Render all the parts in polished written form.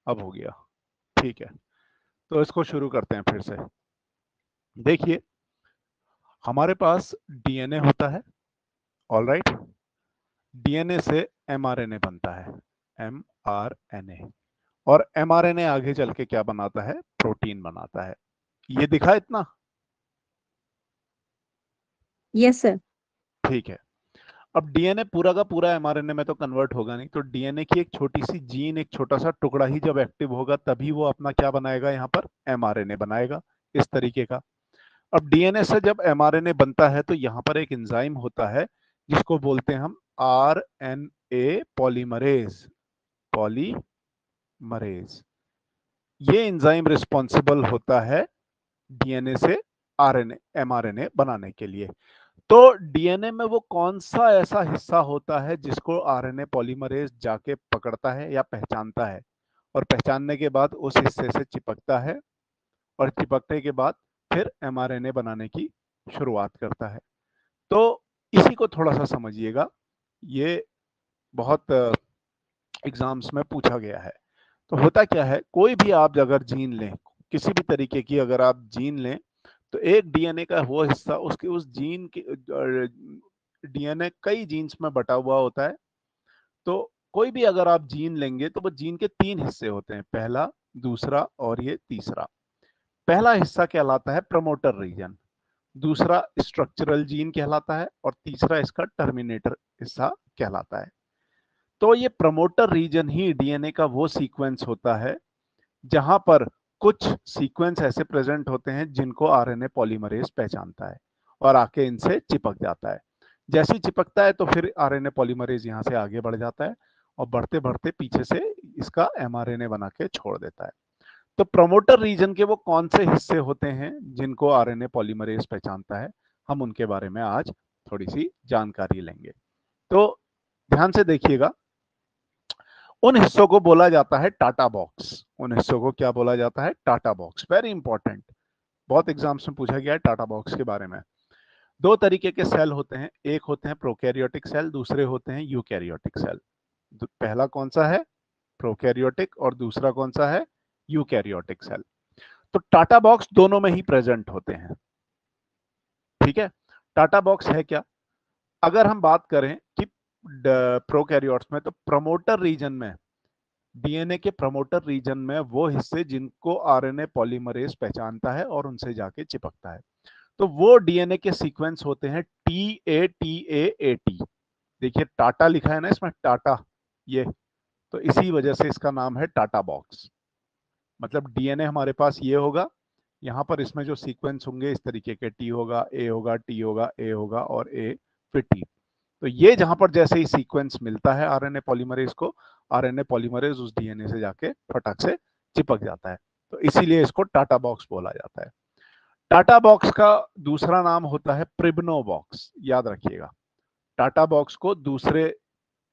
अब हो गया, ठीक है। तो इसको शुरू करते हैं फिर से। देखिए, हमारे पास डीएनए होता है, ऑलराइट। डीएनए से एमआरएनए बनता है, एमआरएनए। और एमआरएनए आगे चल के क्या बनाता है? प्रोटीन बनाता है। ये दिखा इतना? Yes sir. ठीक है। अब डीएनए पूरा का पूरा एमआरएनए में तो कन्वर्ट होगा नहीं, तो डीएनए की एक छोटी सी जीन, एक छोटा सा टुकड़ा ही जब एक्टिव होगा तभी वो अपना क्या बनाएगा? यहाँ पर एमआरएनए बनाएगा, इस तरीके का। अब डीएनए से जब एमआरएनए बनता है तो यहाँ पर एक एंजाइम होता है जिसको बोलते हैं हम आरएनए पॉलीमरेज। पॉलीमरेज, ये एंजाइम रिस्पॉन्सिबल होता है डीएनए से आरएनए एमआरएनए बनाने के लिए। तो डीएनए में वो कौन सा ऐसा हिस्सा होता है जिसको आरएनए पॉलीमरेज जाके पकड़ता है या पहचानता है, और पहचानने के बाद उस हिस्से से चिपकता है, और चिपकने के बाद फिर एमआरएनए बनाने की शुरुआत करता है। तो इसी को थोड़ा सा समझिएगा, ये बहुत एग्जाम्स में पूछा गया है। तो होता क्या है, कोई भी आप अगर जीन लें, किसी भी तरीके की अगर आप जीन लें, तो एक डीएनए का वो हिस्सा उसके उस जीन के, डीएनए कई जीन्स में बटा हुआ होता है। तो कोई भी अगर आप जीन लेंगे तो वो जीन के 3 हिस्से होते हैं, पहला, दूसरा और ये तीसरा। पहला हिस्सा कहलाता है प्रमोटर रीजन, दूसरा स्ट्रक्चरल जीन कहलाता है, और तीसरा इसका टर्मिनेटर हिस्सा कहलाता है। तो ये प्रमोटर रीजन ही डीएनए का वो सीक्वेंस होता है जहां पर कुछ सीक्वेंस ऐसे प्रेजेंट होते हैं जिनको आरएनए पॉलीमरेज पहचानता है और आके इनसे चिपक जाता है। जैसे ही चिपकता है तो फिर आरएनए पॉलीमरेज यहाँ से आगे बढ़ जाता है, और बढ़ते बढ़ते पीछे से इसका एमआरएनए बना के छोड़ देता है। तो प्रमोटर रीजन के वो कौन से हिस्से होते हैं जिनको आरएनए पॉलीमरेज पहचानता है, हम उनके बारे में आज थोड़ी सी जानकारी लेंगे। तो ध्यान से देखिएगा, उन हिस्सों को बोला जाता है टाटा बॉक्स। उन हिस्सों को क्या बोला जाता है? TATA box. वेरी इंपॉर्टेंट, बहुत एग्जाम्स में पूछा गया है टाटा बॉक्स के बारे में। दो तरीके के सेल होते हैं, एक होते हैं प्रोकैरियोटिक सेल, दूसरे होते हैं यूकैरियोटिक सेल। पहला कौन सा है? प्रोकैरियोटिक, और दूसरा कौन सा है? Eukaryotic cell. तो टाटा बॉक्स दोनों में ही प्रेजेंट होते हैं, ठीक है। टाटा बॉक्स है क्या? अगर हम बात करें कि प्रोकैरियोट्स में, तो प्रमोटर रीजन में, डीएनए के प्रमोटर रीजन में वो हिस्से जिनको आरएनए पॉलीमरेज पहचानता है और उनसे जाके चिपकता है, तो वो डीएनए के सीक्वेंस होते हैं T A T A T. देखिए टाटा लिखा है ना इसमें, टाटा, ये तो इसी वजह से इसका नाम है टाटा बॉक्स। मतलब डीएनए हमारे पास ये होगा, यहाँ पर इसमें जो सीक्वेंस होंगे इस तरीके के, टी होगा, ए होगा, टी होगा, ए होगा और ए, फिर टी। तो ये जहां पर जैसे ही सीक्वेंस मिलता है आरएनए पॉलीमरेज को, आरएनए पॉलीमरेज उस डीएनए से जाके फटक से चिपक जाता है। तो इसीलिए इसको टाटा बॉक्स बोला जाता है। टाटा बॉक्स का दूसरा नाम होता है प्रिब्नो बॉक्स, याद रखिएगा। टाटा बॉक्स को दूसरे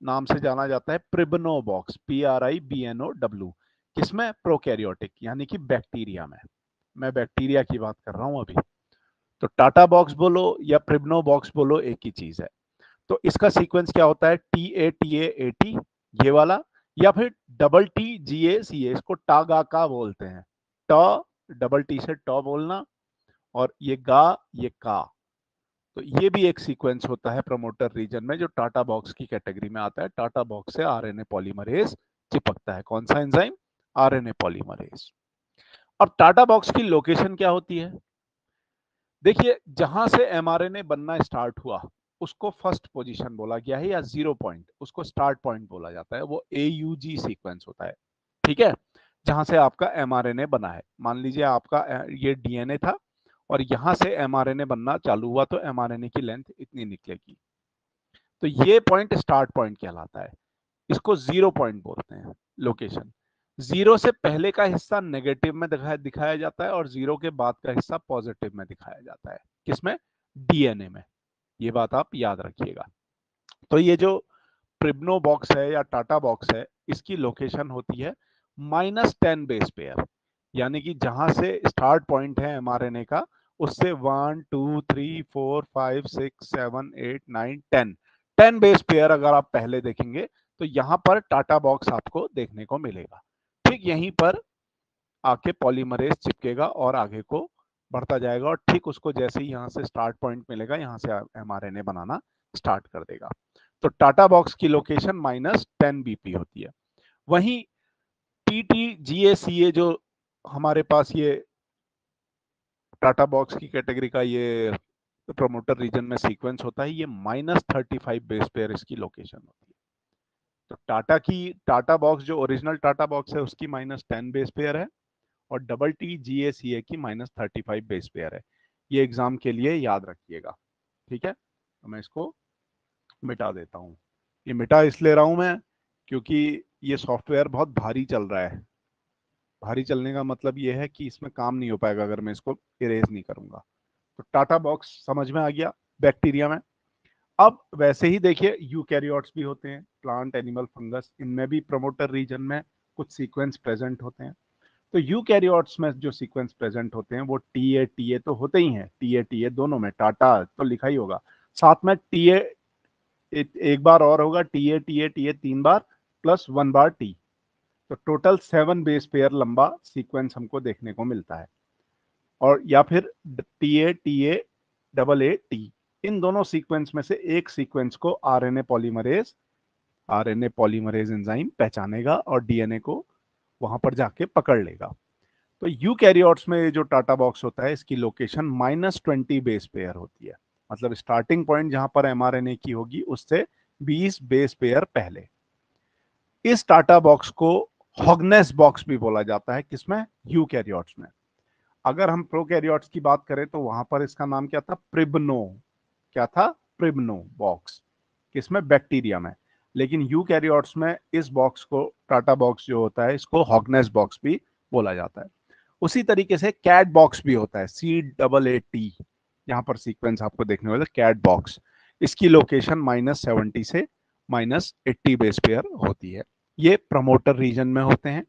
नाम से जाना जाता है प्रिब्नो बॉक्स, PRIBNOW। किसमें? प्रोकैरियोटिक, यानी कि बैक्टीरिया में। मैं बैक्टीरिया की बात कर रहा हूं अभी। तो टाटा बॉक्स बोलो या प्रिब्नो बॉक्स बोलो, एक ही चीज है। तो इसका सीक्वेंस क्या होता है? TATA AT, ये वाला, या फिर TTGACA, इसको टागा का बोलते हैं। ट, डबल टी से ट बोलना, और ये गा, ये का। तो ये भी एक सीक्वेंस होता है प्रमोटर रीजन में जो टाटा बॉक्स की कैटेगरी में आता है। टाटा बॉक्स से आरएनए पॉलीमरेज चिपकता है। कौन सा एंजाइम? RNA polymerase. अब टाटा बॉक्स की लोकेशन क्या होती है? देखिए, जहां से एमआरएनए बनना स्टार्ट हुआ उसको फर्स्ट पोजीशन बोला गया है, या 0 पॉइंट, उसको स्टार्ट पॉइंट बोला जाता है। वो AUG सीक्वेंस होता है, ठीक है। जहां से आपका एमआरएनए बना है, मान लीजिए आपका ये डीएनए था और यहां से एमआरएनए बनना चालू हुआ, तो एमआरएनए की लेंथ इतनी निकलेगी। तो ये पॉइंट स्टार्ट पॉइंट कहलाता है। इसको 0 पॉइंट बोलते हैं, लोकेशन। जीरो से पहले का हिस्सा नेगेटिव में दिखाया जाता है, और जीरो के बाद का हिस्सा पॉजिटिव में दिखाया जाता है। किसमें? डीएनए में। ये बात आप याद रखिएगा। तो ये जो प्रिब्नो बॉक्स है या टाटा बॉक्स है, इसकी लोकेशन होती है -10 बेस पेयर, यानी कि जहां से स्टार्ट पॉइंट है एमआरएनए का, उससे 1 2 3 4 5 6 7 8 9 10 बेस पेयर अगर आप पहले देखेंगे तो यहां पर टाटा बॉक्स आपको देखने को मिलेगा। ठीक यहीं पर आके पॉलीमरेज चिपकेगा और आगे को बढ़ता जाएगा, और ठीक उसको जैसे ही यहाँ से स्टार्ट पॉइंट मिलेगा, यहाँ से एमआरएनए बनाना स्टार्ट कर देगा। तो टाटा बॉक्स की लोकेशन -10 BP होती है। वहीं TTGACA जो हमारे पास ये टाटा बॉक्स की कैटेगरी का ये प्रोमोटर रीजन में सीक्वेंस होता है, ये -35 बेस पेयर इसकी लोकेशन होती है। तो टाटा बॉक्स जो ओरिजिनल टाटा बॉक्स है उसकी -10 बेस पेयर है, और TTGACA की -35 बेस पेयर है। ये एग्जाम के लिए याद रखिएगा, ठीक है। तो मैं इसको मिटा देता हूँ। ये मिटा इसलिए रहा हूँ मैं क्योंकि ये सॉफ्टवेयर बहुत भारी चल रहा है। भारी चलने का मतलब ये है कि इसमें काम नहीं हो पाएगा अगर मैं इसको इरेज नहीं करूंगा। तो टाटा बॉक्स समझ में आ गया बैक्टीरिया में। अब वैसे ही देखिए यूकैरियोट्स भी होते हैं, प्लांट, एनिमल, फंगस, इनमें भी प्रमोटर रीजन में कुछ सीक्वेंस प्रेजेंट होते हैं। तो यूकैरियोट्स में जो सीक्वेंस प्रेजेंट होते हैं वो TA तो होते ही हैं, TA दोनों में, टाटा तो लिखा ही होगा, साथ में TA एक बार और होगा, TA 3 बार प्लस 1 बार T। तो टोटल 7 बेस पेयर लंबा सीक्वेंस हमको देखने को मिलता है। और या फिर TA AA T, इन दोनों सीक्वेंस में से एक सीक्वेंस को आरएनए पॉलीमरेज एंजाइम पहचानेगा और डीएनए को वहां पर जाके पकड़ लेगा। तो यूकैरियोट्स में जो टाटा बॉक्स होता है इसकी लोकेशन -20 बेस पेयर होती है, मतलब स्टार्टिंग पॉइंट जहां पर एमआरएनए की होगी उससे 20 बेस पेयर पहले। इस टाटा बॉक्स को हॉगनेस बॉक्स भी बोला जाता है, किसमें? यूकैरियोट्स में। अगर हम प्रोकैरियोट्स की बात करें तो वहां पर इसका नाम क्या था? प्रिब्नो। क्या था? प्रिब्नो बॉक्स। किसमें? बैक्टीरिया में। लेकिन यूकैरियोट्स में इस बॉक्स को, टाटा बॉक्स जो होता है, इसको हॉगनेस बॉक्स भी बोला जाता है। उसी तरीके से कैट बॉक्स भी होता है, CAAT, यहां पर सीक्वेंस आपको देखने वाला कैट बॉक्स। इसकी लोकेशन -70 से -80 बेस पेयर होती है। ये प्रमोटर रीजन में होते हैं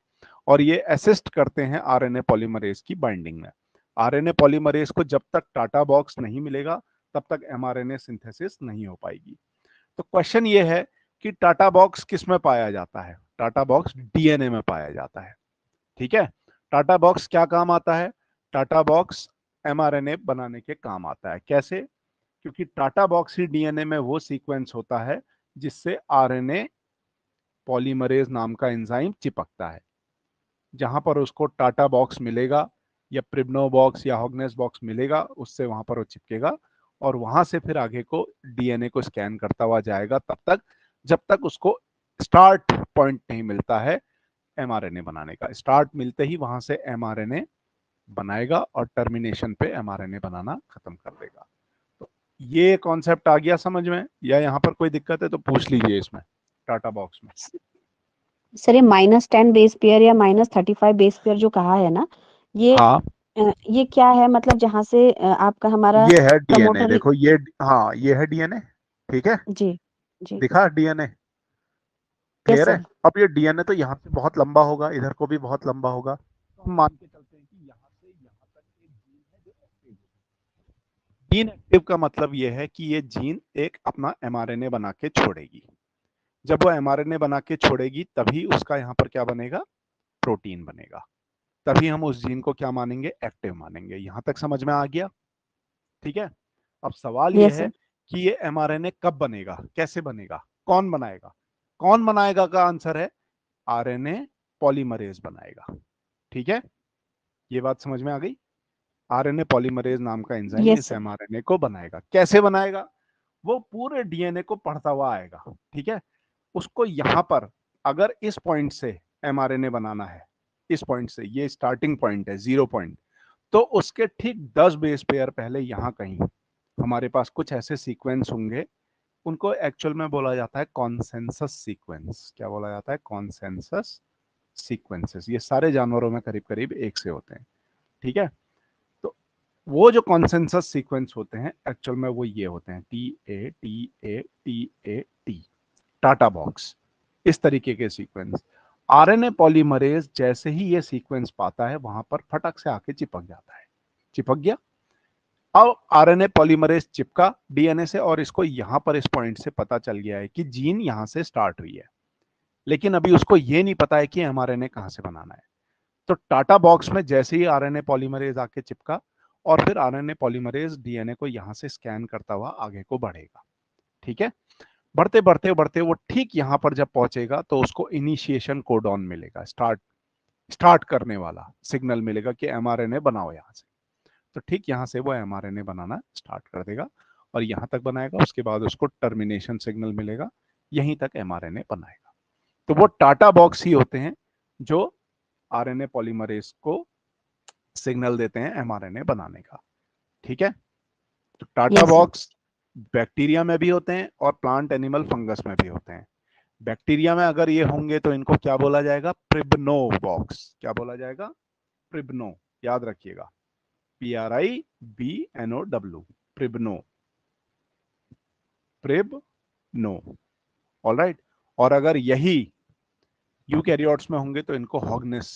और ये असिस्ट करते हैं आरएनए पॉलीमरेज की बाइंडिंग में। आरएनए पॉलीमरेज को जब तक टाटा बॉक्स नहीं मिलेगा तब तक एमआरएनए सिंथेसिस नहीं हो पाएगी। तो क्वेश्चन ये है कि टाटा बॉक्स किस में पाया जाता है? टाटा बॉक्स डीएनए में पाया जाता है, ठीक है। टाटा बॉक्स क्या काम आता है? टाटा बॉक्स एमआरएनए बनाने के काम आता है। कैसे? क्योंकि टाटा बॉक्स ही डीएनए में वो सीक्वेंस होता है जिससे आरएनए पॉलीमरेज नाम का एंजाइम चिपकता है। जहां पर उसको टाटा बॉक्स मिलेगा या प्रिब्नो बॉक्स या हॉगनेस बॉक्स मिलेगा, उससे वहां पर वो चिपकेगा और वहां से फिर आगे को डीएनए को स्कैन करता हुआ जाएगा, तब तक जब तक उसको स्टार्ट पॉइंट नहीं मिलता है एमआरएनए बनाने का। स्टार्ट मिलते ही वहां से एमआरएनए बनाएगा और टर्मिनेशन पे एमआरएनए बनाना खत्म कर देगा। तो ये कॉन्सेप्ट आ गया समझ में, या यहाँ पर कोई दिक्कत है तो पूछ लीजिए इसमें टाटा बॉक्स में। सर ये -10 बेस पेयर या -35 बेस पेयर जो कहा है ना, ये हाँ, ये क्या है? मतलब जहां से आपका हमारा ये है डीएनए, प्रमोटर। देखो ये, हाँ ये है डीएनए, ठीक है। जी जी। दिखा डीएनए? यस क्लियर है? सर। अब ये डीएनए तो यहाँ से बहुत लंबा होगा, इधर को भी बहुत लंबा होगा, तो हम मान के चलते हैं कि यहाँ से यहाँ तक एक जीन है जो एक्टिव है। जीन एक्टिव का मतलब ये है कि ये जीन एक अपना एमआरएनए बना के छोड़ेगी। जब वो एमआरएनए बना के छोड़ेगी तभी उसका यहाँ पर क्या बनेगा? प्रोटीन बनेगा। तभी हम उस जीन को क्या मानेंगे? एक्टिव मानेंगे। यहां तक समझ में आ गया? ठीक है। अब सवाल ये यस है सर। कि ये एमआरएनए कब बनेगा, कैसे बनेगा, कौन बनाएगा? कौन बनाएगा का आंसर है आरएनए पॉलीमरेज बनाएगा, ठीक है। ये बात समझ में आ गई? आरएनए पॉलीमरेज नाम का एंजाइम यस इस सर। एमआरएनए को बनाएगा। कैसे बनाएगा? वो पूरे डीएनए को पढ़ता हुआ आएगा, ठीक है। उसको यहां पर अगर इस पॉइंट से एमआरएनए बनाना है, इस पॉइंट से, ये स्टार्टिंग पॉइंट है, 0 पॉइंट, तो उसके ठीक 10 बेस पेयर पहले यहां कहीं हमारे पास कुछ ऐसे सीक्वेंस होंगे, उनको एक्चुअल में बोला जाता है कॉन्सेंसस सीक्वेंस। क्या बोला जाता है? Consensus sequences. ये सारे जानवरों में करीब करीब एक से होते हैं, ठीक है। तो वो जो कॉन्सेंसस सीक्वेंस होते हैं एक्चुअल में वो ये होते हैं TATA टाटा बॉक्स, इस तरीके के सीक्वेंस। आरएनए पॉलीमरेज जैसे ही ये सीक्वेंस पाता है वहां पर फटक से आके चिपक जाता है। चिपक गया। अब आरएनए पॉलीमरेज चिपका डीएनए से और इसको यहां पर इस पॉइंट से पता चल गया है कि जीन यहां से स्टार्ट हुई है। लेकिन अभी उसको ये नहीं पता है कि एमआरएनए कहाँ से बनाना है। तो टाटा बॉक्स में जैसे ही आरएनए पॉलीमरेज आके चिपका और फिर आरएनए पॉलीमरेज डीएनए को यहां से स्कैन करता हुआ आगे को बढ़ेगा। ठीक है, बढ़ते बढ़ते बढ़ते वो ठीक यहां पर जब पहुंचेगा तो उसको इनिशिएशन कोडॉन मिलेगा, स्टार्ट करने वाला सिग्नल मिलेगा कि एमआरएनए बनाओ यहां से। तो ठीक यहां से वो एमआरएनए बनाना स्टार्ट कर देगा और यहां तक बनाएगा, उसके बाद उसको टर्मिनेशन सिग्नल मिलेगा, यहीं तक एमआरएनए बनाएगा। तो वो टाटा बॉक्स ही होते हैं जो आरएनए पॉलीमरेज को सिग्नल देते हैं एमआरएनए बनाने का। ठीक है, तो Tata yes sir. Box bacteria में भी होते हैं और प्लांट एनिमल फंगस में भी होते हैं। बैक्टीरिया में अगर ये होंगे तो इनको क्या बोला जाएगा, प्रिब्नो बॉक्स। क्या बोला जाएगा, प्रिब्नो, याद रखिएगा, PRIBNO, प्रिब्नो, प्रिब्नो। ऑलराइट, और अगर यही यूकैरियोट्स में होंगे तो इनको हॉग्नेस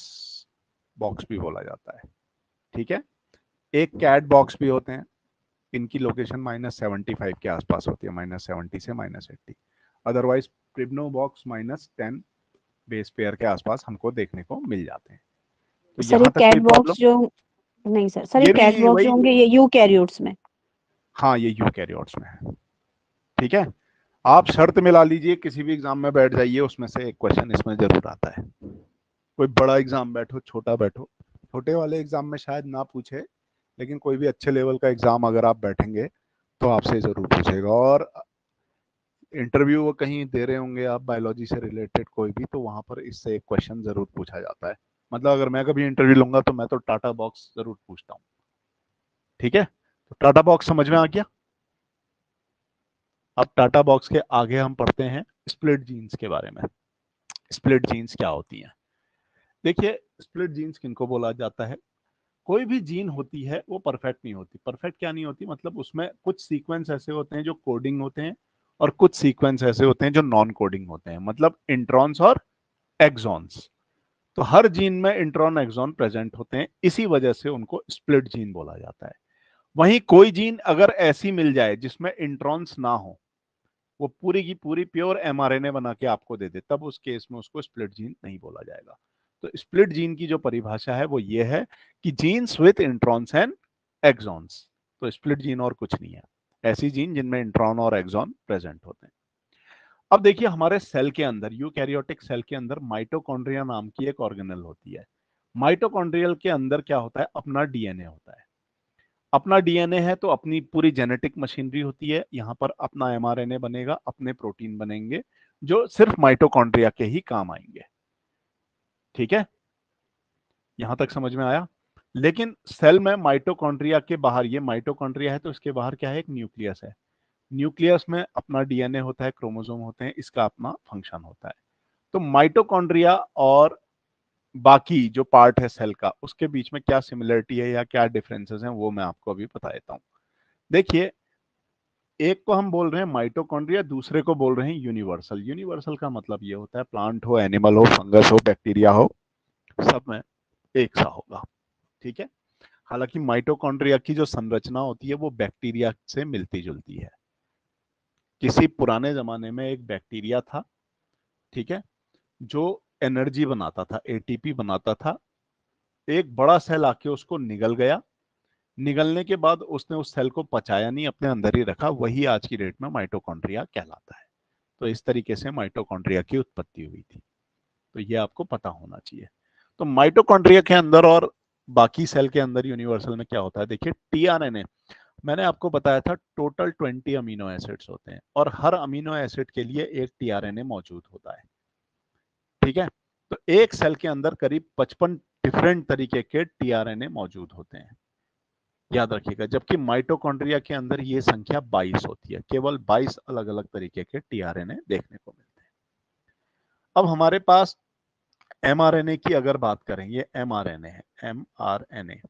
बॉक्स भी बोला जाता है। ठीक है, एक कैट बॉक्स भी होते हैं, इनकी लोकेशन -75 के आसपास होती है, -70 से -80। अदरवाइज प्रिब्नो बॉक्स -10 बेस पेयर के आसपास हमको देखने को मिल जाते हैं। तो सर ये यहां तक कैट कोई प्रॉब्लम? बॉक्स जो, नहीं सर ये ये कैट भी बॉक्स जो वही, होंगे ये यूकैरियोट्स में। हाँ ये यूकैरियोट्स में है। ठीक है, आप शर्त मिला लीजिए, किसी भी एग्जाम में बैठ जाइए, उसमें से एक क्वेश्चन इसमें जरूर आता है। कोई बड़ा एग्जाम बैठो, छोटा बैठो, छोटे वाले एग्जाम में शायद ना पूछे, लेकिन कोई भी अच्छे लेवल का एग्जाम अगर आप बैठेंगे तो आपसे जरूर पूछेगा। और इंटरव्यू वो कहीं दे रहे होंगे आप बायोलॉजी से रिलेटेड कोई भी, तो वहां पर इससे एक क्वेश्चन जरूर पूछा जाता है। मतलब अगर मैं कभी इंटरव्यू लूंगा तो मैं तो टाटा बॉक्स जरूर पूछता हूँ। ठीक है, तो टाटा बॉक्स समझ में आ गया। अब टाटा बॉक्स के आगे हम पढ़ते हैं स्प्लिट जीन्स के बारे में। स्प्लिट जीन्स क्या होती हैं? देखिए, स्प्लिट जीन्स किनको बोला जाता है? कोई भी जीन होती है वो परफेक्ट नहीं होती। परफेक्ट क्या नहीं होती, मतलब उसमें कुछ सीक्वेंस ऐसे होते हैं जो कोडिंग होते हैं और कुछ सीक्वेंस ऐसे होते हैं जो नॉन कोडिंग होते हैं, मतलब इंट्रॉन्स और एक्सॉन्स। तो हर जीन में इंट्रॉन एक्सॉन प्रेजेंट होते हैं, इसी वजह से उनको स्प्लिट जीन बोला जाता है। वहीं कोई जीन अगर ऐसी मिल जाए जिसमें इंट्रॉन्स ना हो, वो पूरी की पूरी प्योर एमआरएनए बना के आपको दे दे, तब उस केस में उसको स्प्लिट जीन नहीं बोला जाएगा। तो स्प्लिट जीन की जो परिभाषा है वो ये है कि genes with introns and exons. तो स्प्लिट जीन और कुछ नहीं है, ऐसी जीन जिनमें इंट्रॉन और एक्सॉन प्रेजेंट होते हैं। अब देखिए, हमारे सेल के अंदर, यूकैरियोटिक सेल के अंदर माइटोकॉन्ड्रिया नाम की एक ऑर्गेनेल होती है। माइटोकॉन्ड्रियल के अंदर क्या होता है, अपना डीएनए होता है। अपना डीएनए है तो अपनी पूरी जेनेटिक मशीनरी होती है, यहाँ पर अपना एमआरएनए बनेगा, अपने प्रोटीन बनेंगे जो सिर्फ माइटोकॉन्ड्रिया के ही काम आएंगे। ठीक है, यहां तक समझ में आया। लेकिन सेल में माइटोकॉन्ड्रिया के बाहर, ये माइटोकॉन्ड्रिया है तो इसके बाहर क्या है, एक न्यूक्लियस है। न्यूक्लियस में अपना डीएनए होता है, क्रोमोसोम होते हैं, इसका अपना फंक्शन होता है। तो माइटोकॉन्ड्रिया और बाकी जो पार्ट है सेल का, उसके बीच में क्या सिमिलरिटी है या क्या डिफरेंसेस हैं वो मैं आपको अभी बता देता हूं। देखिए, एक को हम बोल रहे हैं माइटोकॉन्ड्रिया, दूसरे को बोल रहे हैं यूनिवर्सल। यूनिवर्सल का मतलब ये होता है प्लांट हो, एनिमल हो, फंगस हो, बैक्टीरिया हो, सब में एक सा होगा। ठीक है, हालांकि माइटोकॉन्ड्रिया की जो संरचना होती है वो बैक्टीरिया से मिलती जुलती है। किसी पुराने जमाने में एक बैक्टीरिया था, ठीक है, जो एनर्जी बनाता था, एटीपी बनाता था। एक बड़ा सेल आके उसको निगल गया, निगलने के बाद उसने उस सेल को पचाया नहीं, अपने अंदर ही रखा, वही आज की डेट में माइटोकॉन्ड्रिया कहलाता है। तो इस तरीके से माइटोकॉन्ड्रिया की उत्पत्ति हुई थी, तो ये आपको पता होना चाहिए। तो माइटोकॉन्ड्रिया के अंदर और बाकी सेल के अंदर यूनिवर्सल में क्या होता है, देखिए टीआरएनए, मैंने आपको बताया था टोटल 20 अमीनो एसिड्स होते हैं और हर अमीनो एसिड के लिए एक टीआरएनए मौजूद होता है। ठीक है, तो एक सेल के अंदर करीब 55 डिफरेंट तरीके के टीआरएनए मौजूद होते हैं, याद रखिएगा। जबकि माइटोकॉन्ड्रिया के अंदर ये संख्या 22 होती है, केवल 22 अलग अलग तरीके के टीआरएनए देखने को मिलते हैं। अब हमारे पास एमआरएनए की अगर बात करें, ये एमआरएनए है, एमआरएनए।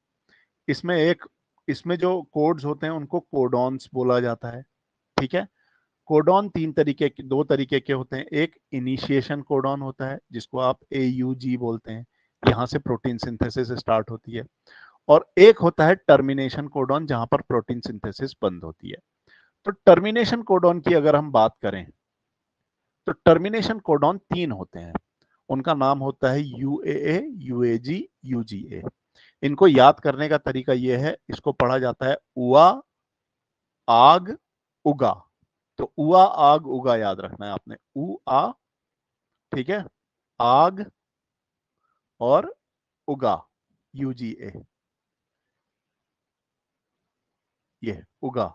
इसमें जो कोड्स होते हैं उनको कोडॉन्स बोला जाता है। ठीक है, कोडॉन दो तरीके के होते हैं। एक इनिशिएशन कोडॉन होता है जिसको आप AUG बोलते हैं, यहां से प्रोटीन सिंथेसिस स्टार्ट होती है। और एक होता है टर्मिनेशन कोडॉन, जहां पर प्रोटीन सिंथेसिस बंद होती है। तो टर्मिनेशन कोडॉन की अगर हम बात करें तो टर्मिनेशन कोडॉन 3 होते हैं, उनका नाम होता है यूएए, यूएजी, यूजीए। इनको याद करने का तरीका यह है, इसको पढ़ा जाता है उआ, आग, उगा। तो उआ, आग, उगा याद रखना है आपने। उ आ, ठीक है, आग और उगा, यूजीए, ये उगा।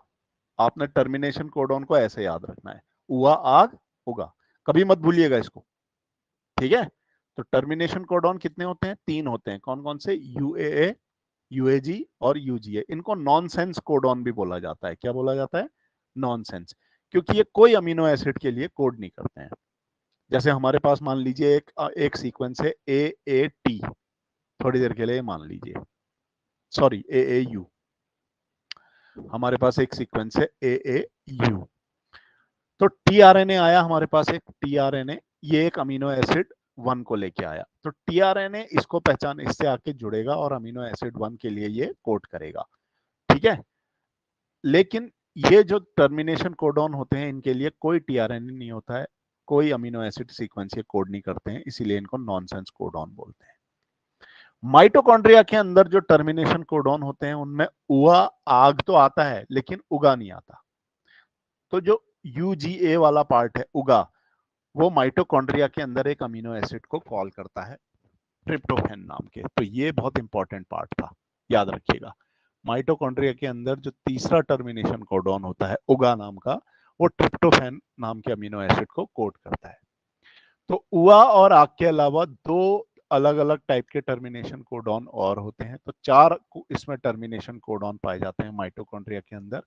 आपने टर्मिनेशन कोडॉन को ऐसे याद रखना है, उआ, आग, उगा, कभी मत भूलिएगा इसको, ठीक है। तो टर्मिनेशन कोडॉन कितने होते हैं? 3 होते हैं। कौन कौन से? यूएए, यूएजी और यूजीए। इनको नॉनसेंस कोडॉन भी बोला जाता है। क्या बोला जाता है? नॉनसेंस, क्योंकि ये कोई अमीनो एसिड के लिए कोड नहीं करते हैं। जैसे हमारे पास मान लीजिए एक सीक्वेंस है ए ए टी, थोड़ी देर के लिए मान लीजिए, सॉरी ए ए यू, हमारे पास एक सीक्वेंस है ए ए यू। तो टीआरएनए आया हमारे पास, एक टीआरएनए, ये एक अमीनो एसिड 1 को लेके आया। तो टीआरएनए इसको पहचान, इससे आके जुड़ेगा और अमीनो एसिड 1 के लिए ये कोड करेगा, ठीक है। लेकिन ये जो टर्मिनेशन कोडॉन होते हैं, इनके लिए कोई टीआरएनए नहीं होता है, कोई अमीनो एसिड सीक्वेंस ये कोड नहीं करते हैं, इसीलिए इनको नॉनसेंस कोडॉन बोलते हैं। माइटोकॉन्ड्रिया के अंदर जो टर्मिनेशन कोडॉन होते हैं, उनमें उआ, आग तो आता है, लेकिन उगा नहीं आता। तो जो यूजीए वाला पार्ट है, उगा, वो माइटोकॉन्ड्रिया के अंदर एक अमीनो एसिड को कॉल करता है, ट्रिप्टोफैन नाम के। तो ये बहुत इंपॉर्टेंट पार्ट था, याद रखिएगा। माइटोकॉन्ड्रिया के अंदर जो तीसरा टर्मिनेशन कोडॉन होता है, उगा नाम का, वो ट्रिप्टोफैन नाम के अमीनो एसिड को कोड करता है। तो उआ और आग के अलावा 2 अलग अलग टाइप के टर्मिनेशन कोडॉन और होते हैं। तो 4 इसमें टर्मिनेशन कोडॉन पाए जाते हैं माइटोकॉन्ड्रिया के अंदर,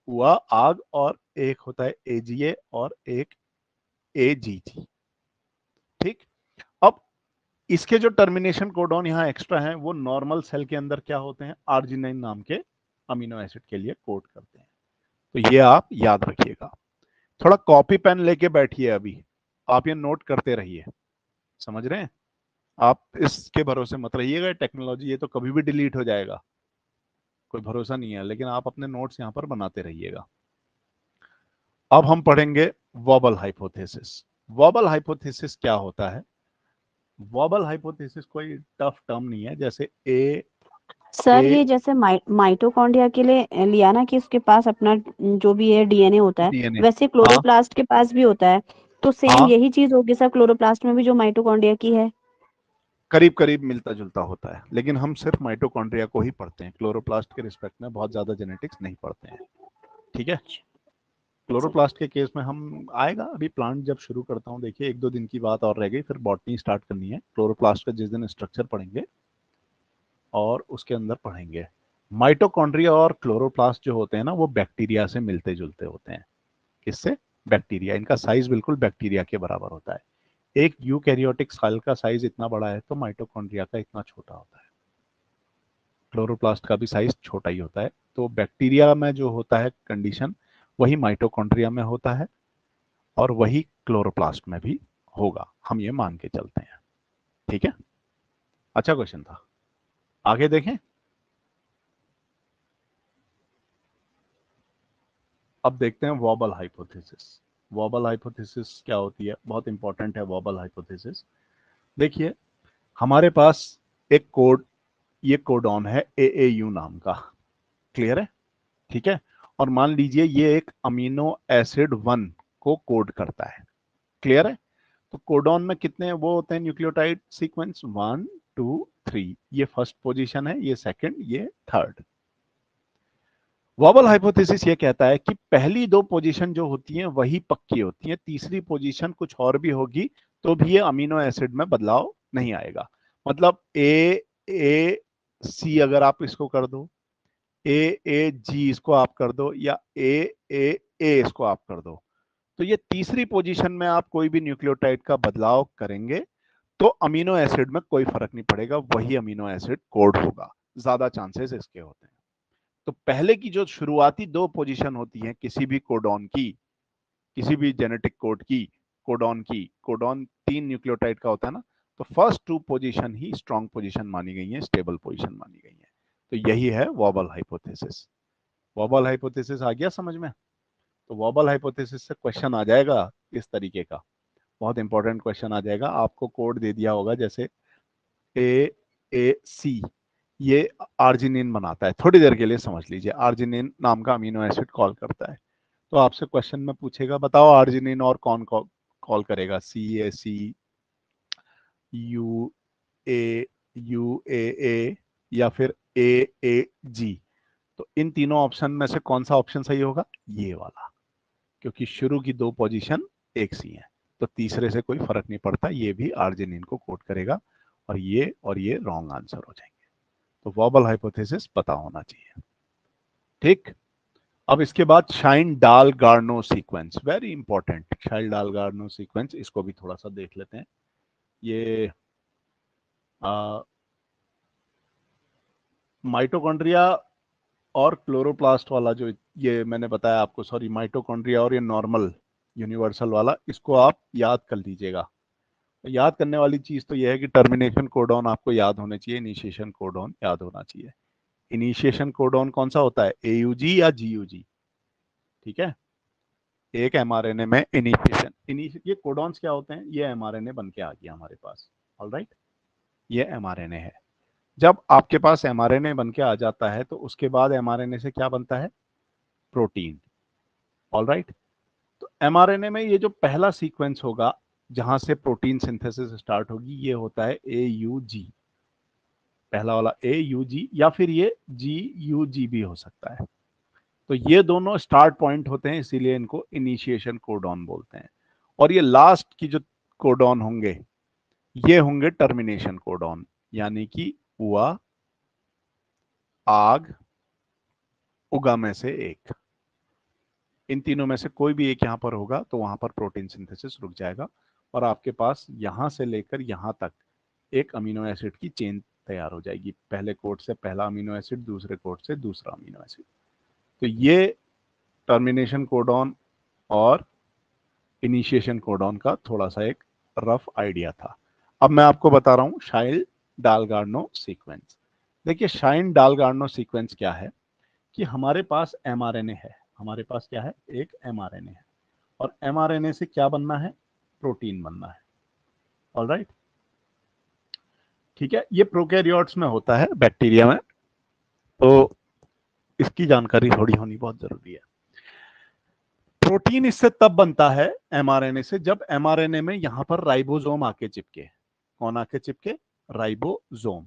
उआ, आग, और एक होता है एजीए और एक एजीजी, ठीक। अब इसके जो टर्मिनेशन कोडॉन यहाँ एक्स्ट्रा हैं, वो नॉर्मल सेल के अंदर क्या होते हैं? आर्जिनाइन नाम के अमीनो एसिड के लिए कोड करते हैं। तो ये आप याद रखिएगा। थोड़ा कॉपी पेन लेके बैठिए, अभी आप ये नोट करते रहिए, समझ रहे हैं? आप इसके भरोसे मत रहिएगा, टेक्नोलॉजी ये तो कभी भी डिलीट हो जाएगा, कोई भरोसा नहीं है, लेकिन आप अपने नोट्स यहाँ पर बनाते रहिएगा। अब हम पढ़ेंगे वॉबल हाइपोथेसिस। वॉबल हाइपोथेसिस क्या होता है? वॉबल हाइपोथेसिस कोई टफ टर्म नहीं है, जैसे ए सर ए ये जैसे माइटोकॉन्ड्रिया के लिए लिया ना कि उसके पास अपना जो भी है डीएनए होता है, डीएनए, वैसे हाँ क्लोरोप्लास्ट के पास भी होता है। तो सेम हाँ, यही चीज होगी सर क्लोरोप्लास्ट में भी जो माइटोकॉन्ड्रिया की है। करीब करीब मिलता जुलता होता है, लेकिन हम सिर्फ माइटोकॉन्ड्रिया को ही पढ़ते हैं, क्लोरोप्लास्ट के रिस्पेक्ट में बहुत ज्यादा जेनेटिक्स नहीं पढ़ते हैं, ठीक है। सर क्लोरोप्लास्ट के केस में हम आएगा, अभी प्लांट जब शुरू करता हूँ, देखिए 1-2 दिन की बात और रह गई, फिर बॉटनी स्टार्ट करनी है। क्लोरोप्लास्ट का जिस दिन स्ट्रक्चर पढ़ेंगे और उसके अंदर पढ़ेंगे, माइटोकॉन्ड्रिया और क्लोरोप्लास्ट जो होते हैं ना, वो बैक्टीरिया से मिलते जुलते होते हैं। किससे? बैक्टीरिया। इनका साइज बिल्कुल बैक्टीरिया के बराबर होता है। एक यूकैरियोटिक सेल का साइज इतना बड़ा है, तो माइटोकॉन्ड्रिया का इतना छोटा होता है। क्लोरोप्लास्ट का भी साइज छोटा ही होता है। तो बैक्टीरिया में जो होता है कंडीशन, वही माइटोकॉन्ड्रिया में होता है और वही क्लोरोप्लास्ट में भी होगा, हम ये मान के चलते हैं, ठीक है। अच्छा क्वेश्चन था, आगे देखें। अब देखते हैं वॉबल हाइपोथेसिस। वॉबल हाइपोथेसिस क्या होती है? बहुत इंपॉर्टेंट है वॉबल हाइपोथेसिस। देखिए, हमारे पास एक कोड, ये कोडॉन है AAU नाम का, क्लियर है, ठीक है। और मान लीजिए ये एक अमीनो एसिड 1 को कोड करता है, क्लियर है। तो कोडॉन में कितने वो होते हैं न्यूक्लियोटाइड सीक्वेंस? 1 2 3, ये फर्स्ट पोजीशन है, ये सेकंड, ये थर्ड। वॉबल हाइपोथेसिस ये कहता है कि पहली 2 पोजीशन जो होती हैं वही पक्की होती हैं, तीसरी पोजीशन कुछ और भी होगी तो भी ये अमीनो एसिड में बदलाव नहीं आएगा। मतलब ए सी अगर आप इसको कर दो, ए जी इसको आप कर दो, या ए इसको आप कर दो, तो ये तीसरी पोजीशन में आप कोई भी न्यूक्लियोटाइड का बदलाव करेंगे तो अमीनो एसिड में कोई फर्क नहीं पड़ेगा, वही अमीनो एसिड कोड होगा, ज्यादा चांसेस इसके होते हैं। तो पहले की जो शुरुआती 2 पोजीशन होती हैं किसी भी कोडॉन की, किसी भी जेनेटिक कोड की, कोडॉन की, कोडॉन 3 न्यूक्लियोटाइड का होता है ना, तो फर्स्ट 2 पोजीशन ही स्ट्रॉन्ग पोजीशन मानी गई है, स्टेबल पोजीशन मानी गई है। तो यही है वॉबल हाइपोथेसिस। वॉबल हाइपोथेसिस आ गया समझ में? तो वॉबल हाइपोथेसिस से क्वेश्चन आ जाएगा इस तरीके का, बहुत इंपॉर्टेंट क्वेश्चन आ जाएगा। आपको कोड दे दिया होगा जैसे AAC, ये आर्जिनिन बनाता है, थोड़ी देर के लिए समझ लीजिए, आर्जिनिन नाम का अमीनो एसिड कॉल करता है। तो आपसे क्वेश्चन में पूछेगा बताओ आर्जिनिन और कौन कॉल करेगा, CAC, UAA या फिर AAG। तो इन तीनों ऑप्शन में से कौन सा ऑप्शन सही होगा, ये वाला, क्योंकि शुरू की दो पोजीशन एक सी है, तो तीसरे से कोई फर्क नहीं पड़ता, ये भी आर्जिनिन को कोड करेगा और ये रॉन्ग आंसर हो जाएंगे। तो वॉबल हाइपोथेसिस पता होना चाहिए। ठीक, अब इसके बाद शाइन डाल गार्नो सीक्वेंस, वेरी इंपॉर्टेंट, शाइन डाल गार्नो सीक्वेंस, इसको भी थोड़ा सा देख लेते हैं। ये माइटोकॉन्ड्रिया और क्लोरोप्लास्ट वाला जो ये मैंने बताया आपको, सॉरी माइटोकॉन्ड्रिया और ये नॉर्मल यूनिवर्सल वाला, इसको आप याद कर लीजिएगा। तो याद करने वाली चीज तो यह है कि टर्मिनेशन कोडॉन आपको याद होने चाहिए, इनिशिएशन कोडॉन याद होना चाहिए। इनिशिएशन कोडॉन कौन सा होता है, AUG या GUG, ठीक है। एक एमआरएनए में इनिशिएशन, ये कोडॉन्स क्या होते हैं, ये एमआरएनए बन के आ गया हमारे पास, ऑलराइट, ये एमआरएनए है। जब आपके पास एमआरएनए बन के आ जाता है तो उसके बाद एमआरएनए से क्या बनता है, प्रोटीन, ऑलराइट। तो एमआरएनए में ये जो पहला सीक्वेंस होगा जहां से प्रोटीन सिंथेसिस स्टार्ट होगी, ये होता है AUG, पहला वाला AUG, या फिर ये GUG भी हो सकता है। तो ये दोनों स्टार्ट पॉइंट होते हैं, इसीलिए इनको इनिशिएशन कोडॉन बोलते हैं। और ये लास्ट की जो कोडॉन होंगे ये होंगे टर्मिनेशन कोडॉन, यानी कि हुआ, आग, उगा में से एक, इन तीनों में से कोई भी एक यहां पर होगा तो वहां पर प्रोटीन सिंथेसिस रुक जाएगा और आपके पास यहां से लेकर यहां तक एक अमीनो एसिड की चेन तैयार हो जाएगी, पहले कोड से पहला अमीनो एसिड, दूसरे कोड से दूसरा अमीनो एसिड। तो ये टर्मिनेशन कोडॉन और इनिशिएशन कोडॉन का थोड़ा सा एक रफ आइडिया था। अब मैं आपको बता रहा हूं शाइन डालगार्नो सीक्वेंस। देखिए शाइन डालगार्नो सीक्वेंस क्या है कि हमारे पास एमआरएनए है, हमारे पास क्या है, एक एमआरएनए है, और एमआरएनए से क्या बनना है, प्रोटीन बनना है, ऑलराइट, ठीक है। ये प्रोकैरियोट्स में होता है, बैक्टीरिया में, तो इसकी जानकारी थोड़ी होनी बहुत जरूरी है। प्रोटीन इससे तब बनता है एमआरएनए से जब एमआरएनए में यहां पर राइबोसोम आके चिपके, कौन आके चिपके, राइबोसोम,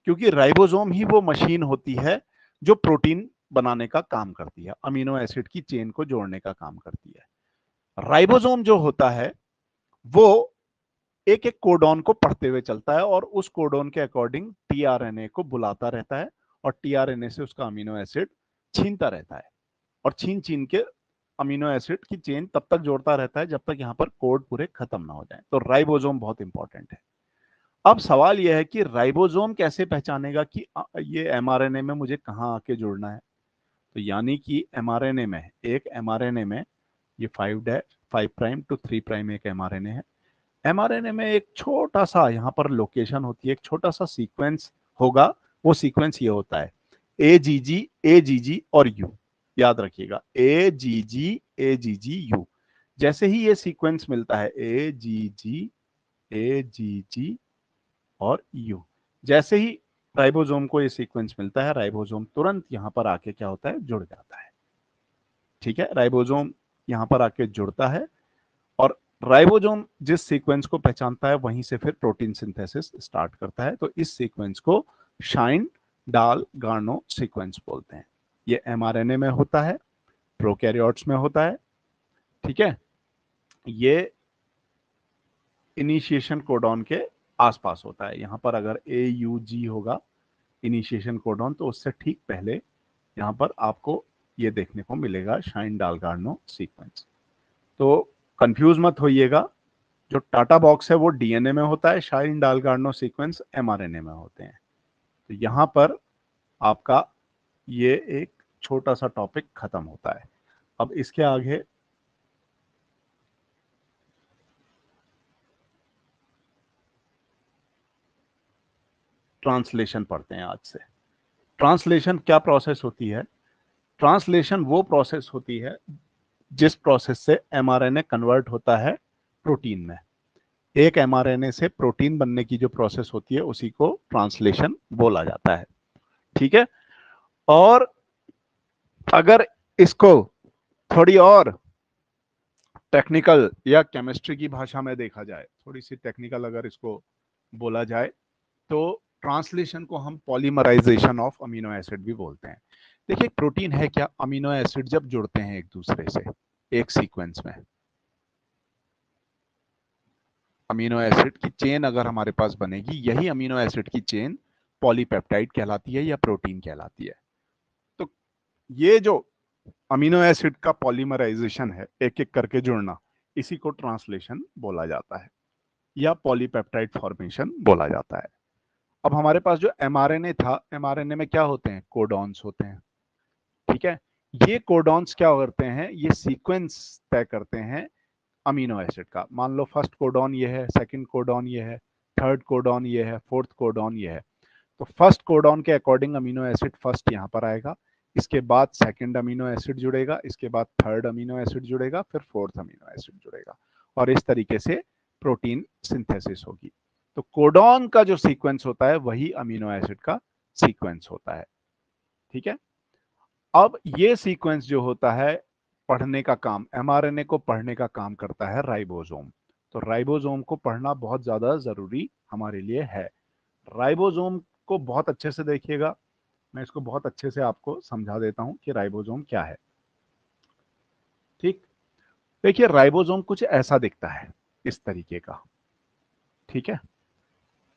क्योंकि राइबोसोम ही वो मशीन होती है जो प्रोटीन बनाने का काम करती है, अमीनो एसिड की चेन को जोड़ने का काम करती है। राइबोसोम जो होता है वो एक एक कोडॉन को पढ़ते हुए चलता है और उस कोडॉन के अकॉर्डिंग टीआरएनए को बुलाता रहता है और टीआरएनए से उसका अमीनो एसिड छीनता रहता है और छीन छीन के अमीनो एसिड की चेन तब तक जोड़ता रहता है जब तक यहां पर कोड पूरे खत्म ना हो जाए। तो राइबोसोम बहुत इंपॉर्टेंट है। अब सवाल यह है कि राइबोसोम कैसे पहचानेगा कि ये एमआरएनए में मुझे कहां आके जुड़ना है। तो यानी कि एमआरएनए में, एक एमआरएनए में ये 5 प्राइम टू 3 प्राइम एक एमआरएनए है। एमआरएनए में एक छोटा सा यहां पर लोकेशन होती है, एक छोटा सा सीक्वेंस होगा, वो सीक्वेंस ये होता है AGG और U, याद रखिएगा AGG जैसे ही ये सीक्वेंस मिलता है AGG और U, जैसे ही राइबोसोम को ये सीक्वेंस मिलता है, राइबोसोम तुरंत यहां पर आके क्या होता है, जुड़ जाता है, ठीक है। राइबोसोम यहां पर आके जुड़ता है और राइबोसोम जिस सीक्वेंस को पहचानता है वहीं से फिर प्रोटीन सिंथेसिस स्टार्ट करता है। तो इस सीक्वेंस को शाइन डाल गार्नो सीक्वेंस बोलते हैं। ये एमआरएनए में होता है, प्रोकैरियोट्स में होता है, ठीक है। ये इनिशिएशन कोडॉन के आसपास होता है, यहां पर अगर AUG होगा इनिशिएशन कोडॉन तो उससे ठीक पहले यहां पर आपको ये देखने को मिलेगा शाइन डाल गार्नो सीक्वेंस। तो कंफ्यूज मत होइएगा, जो टाटा बॉक्स है वो डीएनए में होता है, शाइन डाल गार्नो सीक्वेंस एमआरएनए में होते हैं। तो यहां पर आपका ये एक छोटा सा टॉपिक खत्म होता है। अब इसके आगे ट्रांसलेशन पढ़ते हैं आज से। ट्रांसलेशन क्या प्रोसेस होती है, ट्रांसलेशन वो प्रोसेस होती है जिस प्रोसेस से एमआरएनए कन्वर्ट होता है प्रोटीन में। एक एमआरएनए से प्रोटीन बनने की जो प्रोसेस होती है उसी को ट्रांसलेशन बोला जाता है। ठीक है। और अगर इसको थोड़ी और टेक्निकल या केमिस्ट्री की भाषा में देखा जाए, थोड़ी सी टेक्निकल अगर इसको बोला जाए, तो ट्रांसलेशन को हम पॉलीमराइजेशन ऑफ अमीनो एसिड भी बोलते हैं। देखिए प्रोटीन है क्या, अमीनो एसिड जब जुड़ते हैं एक दूसरे से एक सीक्वेंस में, अमीनो एसिड की चेन अगर हमारे पास बनेगी, यही अमीनो एसिड की चेन पॉलीपेप्टाइड कहलाती है या प्रोटीन कहलाती है। तो ये जो अमीनो एसिड का पॉलीमराइजेशन है, एक एक करके जुड़ना, इसी को ट्रांसलेशन बोला जाता है या पॉलीपेप्टाइड फॉर्मेशन बोला जाता है। अब हमारे पास जो एमआरएनए था, एमआरएनए में क्या होते हैं, कोडॉन्स होते हैं। ठीक है। ये कोडॉन्स क्या करते हैं, ये सीक्वेंस तय करते हैं अमीनो एसिड का। मान लो फर्स्ट कोडॉन ये है, सेकंड कोडॉन ये है, थर्ड कोडॉन ये है, फोर्थ कोडॉन ये है। तो फर्स्ट कोडॉन के अकॉर्डिंग अमीनो एसिड फर्स्ट यहाँ पर आएगा, इसके बाद सेकंड अमीनो एसिड जुड़ेगा, इसके बाद थर्ड अमीनो एसिड जुड़ेगा, फिर फोर्थ अमीनो एसिड जुड़ेगा, और इस तरीके से प्रोटीन सिंथेसिस होगी। तो कोडॉन का जो सीक्वेंस होता है वही अमीनो एसिड का सीक्वेंस होता है। ठीक है। अब ये सीक्वेंस जो होता है, पढ़ने का काम, एमआरएनए को पढ़ने का काम करता है राइबोसोम। तो राइबोसोम को पढ़ना बहुत ज्यादा जरूरी हमारे लिए है। राइबोसोम को बहुत अच्छे से देखिएगा, मैं इसको बहुत अच्छे से आपको समझा देता हूं कि राइबोसोम क्या है। ठीक। देखिए राइबोसोम कुछ ऐसा दिखता है, इस तरीके का। ठीक है।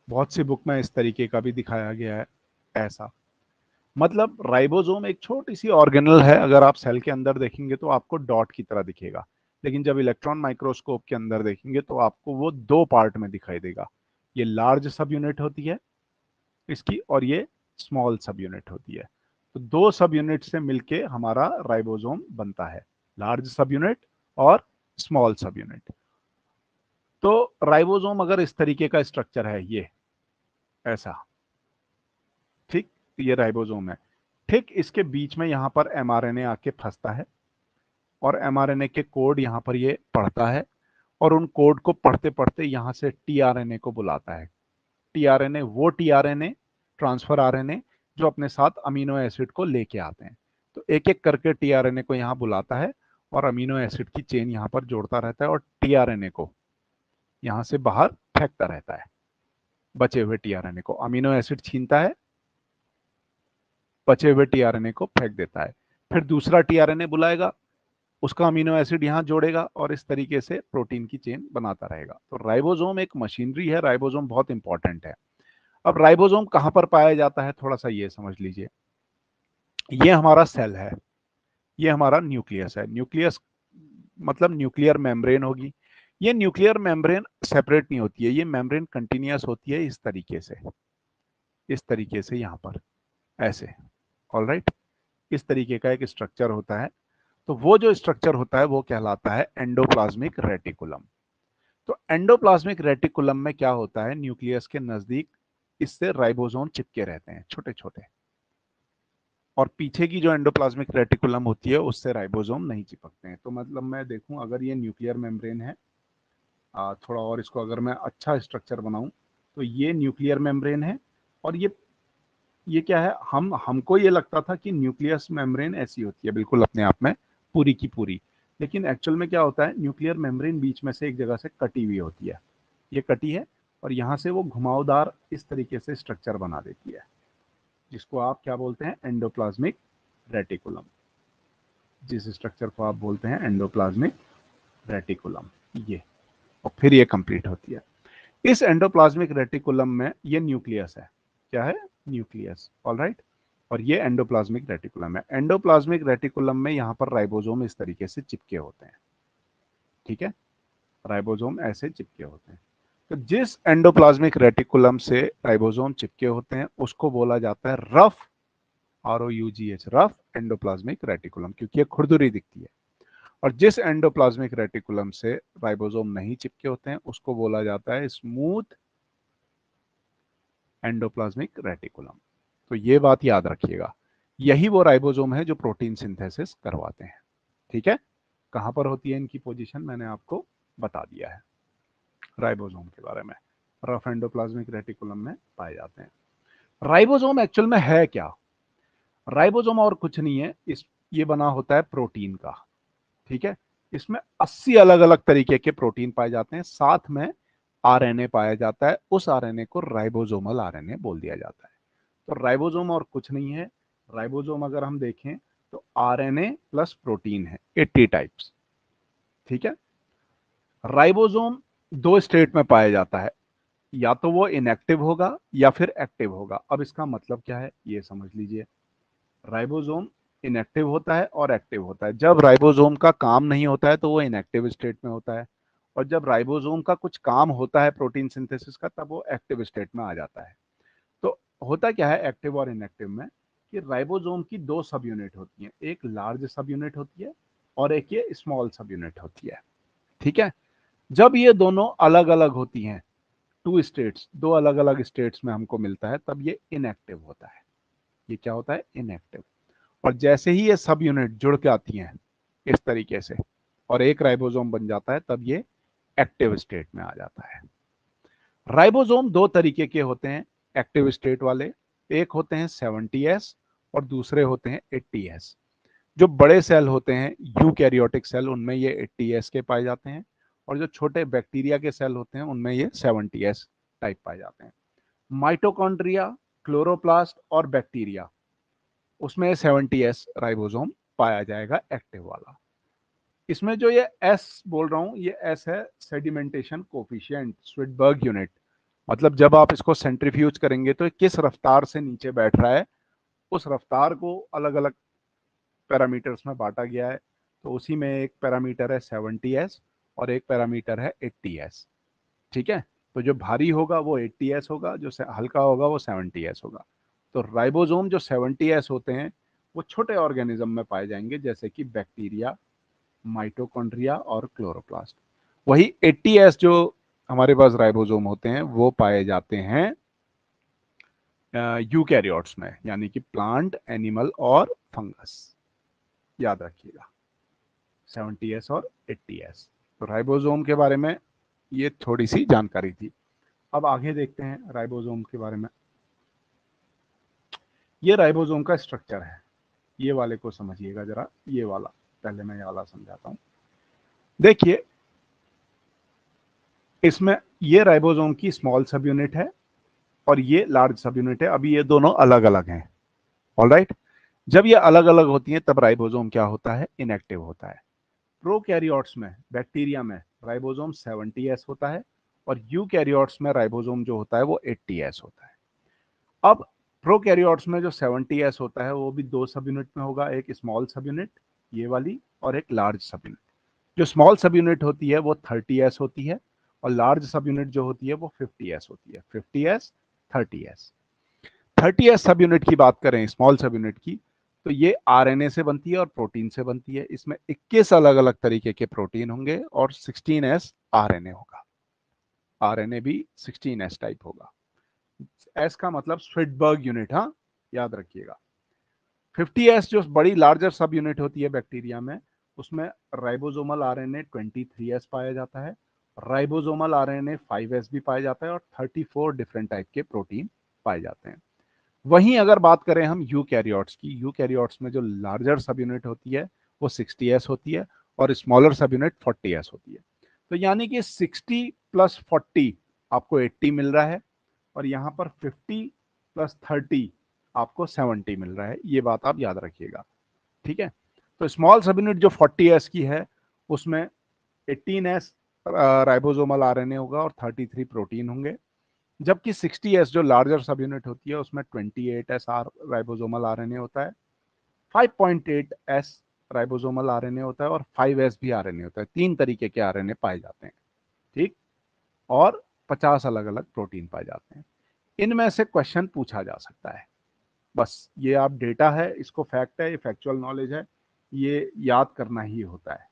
बहुत सी बुक में इस तरीके का भी दिखाया गया है, ऐसा। मतलब राइबोसोम एक छोटी सी ऑर्गेनल है, अगर आप सेल के अंदर देखेंगे तो आपको डॉट की तरह दिखेगा, लेकिन जब इलेक्ट्रॉन माइक्रोस्कोप के अंदर देखेंगे तो आपको वो दो पार्ट में दिखाई देगा। ये लार्ज सब यूनिट होती है इसकी, और ये स्मॉल सब यूनिट होती है। तो दो सब यूनिट से मिलके हमारा राइबोसोम बनता है, लार्ज सब यूनिट और स्मॉल सब यूनिट। तो राइबोसोम अगर इस तरीके का स्ट्रक्चर है, ये ऐसा, ठीक, ये राइबोसोम है। ठीक इसके बीच में यहाँ पर एमआरएनए आके फंसता है, और एमआरएनए के कोड यहाँ पर ये पढ़ता है, और उन कोड को पढ़ते पढ़ते यहाँ से टीआरएनए को बुलाता है। टीआरएनए वो टीआरएनए, ट्रांसफर आरएनए, जो अपने साथ अमीनो एसिड को लेके आते हैं। तो एक एक करके टीआरएनए को यहाँ बुलाता है, और अमीनो एसिड की चेन यहाँ पर जोड़ता रहता है, और टीआरएनए को यहाँ से बाहर फेंकता रहता है। बचे हुए टीआरएनए को अमीनो एसिड छीनता है, बचे हुए टीआरएनए को फेंक देता है। फिर दूसरा टीआरएनए बुलाएगा, उसका अमीनो एसिड यहाँ जोड़ेगा, और इस तरीके से प्रोटीन की चेन बनाता रहेगा। तो राइबोसोम एक मशीनरी है, राइबोसोम बहुत इंपॉर्टेंट है। अब राइबोसोम कहाँ पर पाया जाता है, थोड़ा सा ये समझ लीजिए। ये हमारा सेल है, ये हमारा न्यूक्लियस है। न्यूक्लियस मतलब न्यूक्लियर मेम्ब्रेन होगी। ये न्यूक्लियर मेम्ब्रेन सेपरेट नहीं होती है, ये मेम्ब्रेन कंटिन्यूअस होती है, इस तरीके से, इस तरीके से यहाँ पर ऐसे। ऑलराइट। इस तरीके का एक स्ट्रक्चर होता है। तो वो जो स्ट्रक्चर होता है वो कहलाता है एंडोप्लाज्मिक रेटिकुलम। तो एंडोप्लाज्मिक रेटिकुलम में क्या होता है, न्यूक्लियस के नजदीक इससे राइबोसोम चिपके रहते हैं, छोटे छोटे, और पीछे की जो एंडोप्लाज्मिक रेटिकुलम होती है उससे राइबोसोम नहीं चिपकते हैं। तो मतलब मैं देखूं, अगर ये न्यूक्लियर मेम्ब्रेन है, थोड़ा और इसको अगर मैं अच्छा स्ट्रक्चर बनाऊं, तो ये न्यूक्लियर मेम्ब्रेन है, और ये क्या है, हमको ये लगता था कि न्यूक्लियस मेम्ब्रेन ऐसी होती है बिल्कुल अपने आप में पूरी की पूरी, लेकिन एक्चुअल में क्या होता है, न्यूक्लियर मेम्ब्रेन बीच में से एक जगह से कटी हुई होती है, ये कटी है, और यहाँ से वो घुमावदार इस तरीके से स्ट्रक्चर बना देती है, जिसको आप क्या बोलते हैं, एंडोप्लाज्मिक रेटिकुलम। जिस स्ट्रक्चर को आप बोलते हैं एंडोप्लाज्मिक रेटिकुलम, ये, और फिर ये कंप्लीट होती है। इस एंडोप्लाज्मिक रेटिकुलम में ये न्यूक्लियस है, क्या है, न्यूक्लियस। ऑलराइट। और ये एंडोप्लाज्मिक रेटिकुलम है। एंडोप्लाज्मिक रेटिकुलम में यहाँ पर राइबोसोम इस तरीके से चिपके होते हैं। ठीक है। राइबोसोम ऐसे चिपके होते हैं। तो जिस एंडोप्लाज्मिक रेटिकुलम से राइबोसोम चिपके होते हैं उसको बोला जाता है rough, ROUGH, rough endoplasmic reticulum, क्योंकि ये खुरदुरी दिखती है। और जिस एंडोप्लाज्मिक रेटिकुलम से राइबोसोम नहीं चिपके होते हैं उसको बोला जाता है स्मूथ एंडोप्लाज्मिक रेटिकुलम। तो ये बात याद रखिएगा, यही वो राइबोसोम है जो प्रोटीन सिंथेसिस करवाते हैं। ठीक है। कहाँ पर होती है इनकी पोजीशन मैंने आपको बता दिया है। राइबोसोम के बारे में, रफ एंडोप्लाज्मिक रेटिकुलम में पाए जाते हैं। राइबोसोम एक्चुअल में है क्या? राइबोसोम और कुछ नहीं है, इस ये बना होता है प्रोटीन का, ठीक है। इसमें 80 अलग अलग तरीके के प्रोटीन पाए जाते हैं, साथ में आरएनए पाया जाता है। उस आरएनए को राइबोसोमल आरएनए बोल दिया जाता है। तो राइबोसोम और कुछ नहीं है। राइबोसोम अगर हम देखें तो आरएनए प्लस प्रोटीन है, 80 टाइप्स, ठीक है। राइबोसोम दो स्टेट में पाया जाता है, या तो वो इनएक्टिव होगा या फिर एक्टिव होगा। अब इसका मतलब क्या है ये समझ लीजिए। राइबोसोम इनएक्टिव होता है और एक्टिव होता है। जब राइबोसोम का काम नहीं होता है तो वो इनएक्टिव स्टेट में होता है, और जब राइबोसोम का कुछ काम होता है प्रोटीन सिंथेसिस का, तब वो एक्टिव स्टेट में आ जाता है। तो होता क्या है एक्टिव और इनएक्टिव में, कि राइबोसोम की दो सब यूनिट होती हैं, एक लार्ज सब यूनिट होती है और एक ये स्मॉल सब यूनिट होती है, ठीक है। जब ये दोनों अलग अलग होती हैं, टू स्टेट्स, दो अलग अलग स्टेट्स में हमको मिलता है, तब ये इनएक्टिव होता है। ये क्या होता है? इनएक्टिव। और जैसे ही ये सब यूनिट जुड़ के आती हैं इस तरीके से और एक राइबोसोम बन जाता है, तब ये एक्टिव स्टेट में आ जाता है। राइबोसोम दो तरीके के होते हैं एक्टिव स्टेट वाले, एक होते हैं 70S और दूसरे होते हैं 80S। जो बड़े सेल होते हैं यूकैरियोटिक सेल, उनमें ये 80S के पाए जाते हैं, और जो छोटे बैक्टीरिया के सेल होते हैं उनमें ये 70S टाइप पाए जाते हैं। माइटोकॉन्ड्रिया, क्लोरोप्लास्ट और बैक्टीरिया, उसमें 70S राइबोसोम पाया जाएगा एक्टिव वाला। इसमें जो ये एस बोल रहा हूं, ये एस है सेडिमेंटेशन कोफिशिएंट, स्विडबर्ग यूनिट। मतलब जब आप इसको सेंट्रीफ्यूज करेंगे तो किस रफ्तार से नीचे बैठ रहा है, उस रफ्तार को अलग अलग पैरामीटर्स में बांटा गया है। तो उसी में एक पैरामीटर है 70S और एक पैरामीटर है 80S, ठीक है। तो जो भारी होगा वो 80S होगा, जो हल्का होगा वो 70S होगा। तो राइबोसोम जो 70S होते हैं वो छोटे ऑर्गेनिज्म में पाए जाएंगे, जैसे कि बैक्टीरिया, माइटोकॉन्ड्रिया और क्लोरोप्लास्ट। वही 80S जो हमारे पास राइबोसोम होते हैं वो पाए जाते हैं यूकैरियोट्स में, यानी कि प्लांट, एनिमल और फंगस। याद रखिएगा 70S और 80S। तो राइबोसोम के बारे में ये थोड़ी सी जानकारी थी। अब आगे देखते हैं राइबोसोम के बारे में। ये राइबोसोम का स्ट्रक्चर है, ये वाले को समझिएगा जरा, ये वाला पहले मैं ये वाला समझाता हूं। देखिए इसमें ये राइबोसोम की स्मॉल सब यूनिट है और ये लार्ज सब यूनिट है। अभी ये दोनों अलग अलग हैं, ऑलराइट। जब ये अलग अलग होती हैं तब राइबोसोम क्या होता है? इनएक्टिव होता है। प्रोकैरियोट्स में, बैक्टीरिया में राइबोसोम 70S होता है, और यूकैरियोट्स में राइबोसोम जो होता है वो 80S होता है। अब प्रोकैरियोट्स में जो 70S होता है वो भी दो सब यूनिट में होगा, एक स्मॉल सब यूनिट ये वाली और एक लार्ज सब यूनिट। जो स्मॉल सब यूनिट होती है वो 30S होती है, और लार्ज सब यूनिट जो होती है वो 50S होती है। 50S, 30S। 30S सब यूनिट की बात करें, स्मॉल सब यूनिट की, तो ये आरएनए से बनती है और प्रोटीन से बनती है। इसमें 21 अलग अलग तरीके के प्रोटीन होंगे और 16S आरएनए होगा। आरएनए भी 16S टाइप होगा। एस का मतलब स्विडबर्ग यूनिट, हाँ याद रखिएगा। 50S जो बड़ी लार्जर सब यूनिट होती है बैक्टीरिया में, उसमें राइबोसोमल आरएनए 23S पाया जाता है, राइबोसोमल आरएनए 5S भी पाया जाता है, और 34 डिफरेंट टाइप के प्रोटीन पाए जाते हैं। वहीं अगर बात करें हम यूकैरियोट्स की, यूकैरियोट्स में जो लार्जर सब यूनिट होती है वो 60S होती है, और स्मॉलर सब यूनिट 40S होती है। तो यानी कि 60 प्लस 40 आपको 80 मिल रहा है, और यहाँ पर 50 प्लस 30 आपको 70 मिल रहा है। ये बात आप याद रखिएगा, ठीक है। तो स्मॉल सब यूनिट जो 40S की है उसमें 18S राइबोसोमल आरएनए होगा और 33 प्रोटीन होंगे, जबकि 60S जो लार्जर सब यूनिट होती है उसमें 28S राइबोसोमल आरएनए होता है, 5.8S राइबोसोमल आरएनए होता है, और 5S भी आरएनए होता है। तीन तरीके के आरएनए पाए जाते हैं, ठीक। और 50 अलग अलग प्रोटीन पाए जाते हैं। इनमें से क्वेश्चन पूछा जा सकता है। बस ये आप डेटा है, इसको फैक्ट है, ये फैक्चुअल नॉलेज है, ये याद करना ही होता है।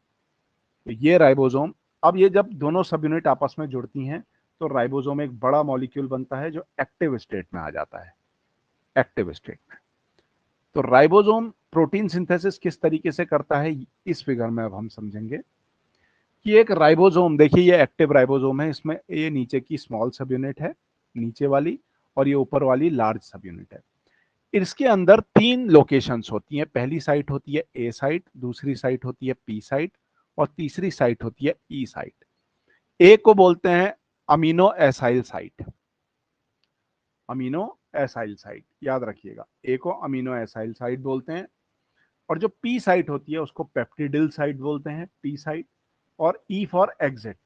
तो ये राइबोसोम, अब ये जब दोनों सब यूनिट आपस में जुड़ती हैं तो राइबोसोम एक बड़ा मॉलिक्यूल बनता है जो एक्टिव स्टेट में आ जाता है, एक्टिव स्टेट में। तो राइबोसोम प्रोटीन सिंथेसिस किस तरीके से करता है इस फिगर में अब हम समझेंगे कि एक राइबोसोम, देखिए ये एक्टिव राइबोसोम है, इसमें ये नीचे की स्मॉल सब यूनिट है नीचे वाली, और ये ऊपर वाली लार्ज सब यूनिट है। इसके अंदर 3 लोकेशंस होती हैं। पहली साइट होती है ए साइट, दूसरी साइट होती है पी साइट, और तीसरी साइट होती है ई साइट। ए को बोलते हैं amino acyl site, amino acyl site याद रखिएगा, ए को अमीनो एसाइल साइट बोलते हैं। और जो पी साइट होती है उसको पेप्टिडिल साइट बोलते हैं, पी साइट, और ई फॉर एग्जिट।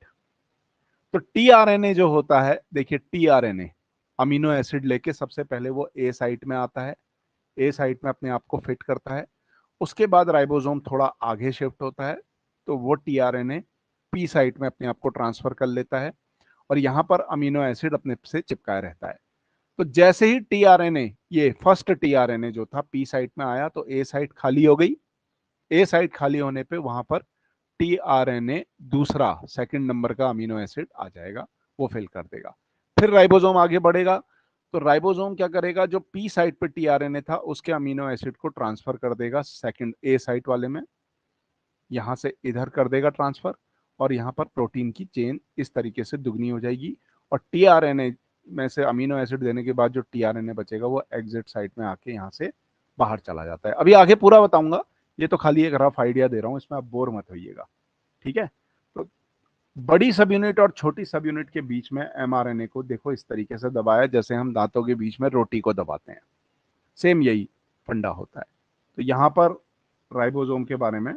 तो टीआरएनए जो होता है, देखिए टीआरएनए अमीनो एसिड लेके सबसे पहले वो ए साइट में आता है, ए साइट में अपने आप को फिट करता है। उसके बाद राइबोसोम थोड़ा आगे शिफ्ट होता है, तो वो टीआरएनए पी साइट में अपने आप को ट्रांसफर कर लेता है, और यहां पर अमीनो एसिड अपने से चिपकाए रहता है। तो जैसे ही टीआरएनए, ये फर्स्ट टीआरएनए जो था पी साइट में आया, तो ए साइट खाली हो गई। ए साइट खाली होने पे वहां पर टीआरएनए दूसरा सेकंड नंबर का अमीनो एसिड आ जाएगा, वो फिल कर देगा। फिर राइबोसोम आगे बढ़ेगा, तो राइबोसोम क्या करेगा, जो पी साइट पे टीआरएनए था उसके अमीनो एसिड को ट्रांसफर कर देगा सेकंड ए साइट वाले में, यहां से इधर कर देगा ट्रांसफर, और यहां पर प्रोटीन की चेन इस तरीके से दुगनी हो जाएगी। और टीआरएनए में से अमीनो एसिड देने के बाद जो टीआरएनए बचेगा वो एग्जिट साइट में आके यहाँ से बाहर चला जाता है। अभी आगे पूरा बताऊंगा, ये तो खाली एक रफ आइडिया दे रहा हूं, इसमें आप बोर मत होइएगा, ठीक है। तो बड़ी सब यूनिट और छोटी सब यूनिट के बीच में एमआरएनए को देखो इस तरीके से दबाया जैसे हम दांतों के बीच में रोटी को दबाते हैं, सेम यही फंडा होता है। तो यहां पर राइबोसोम के बारे में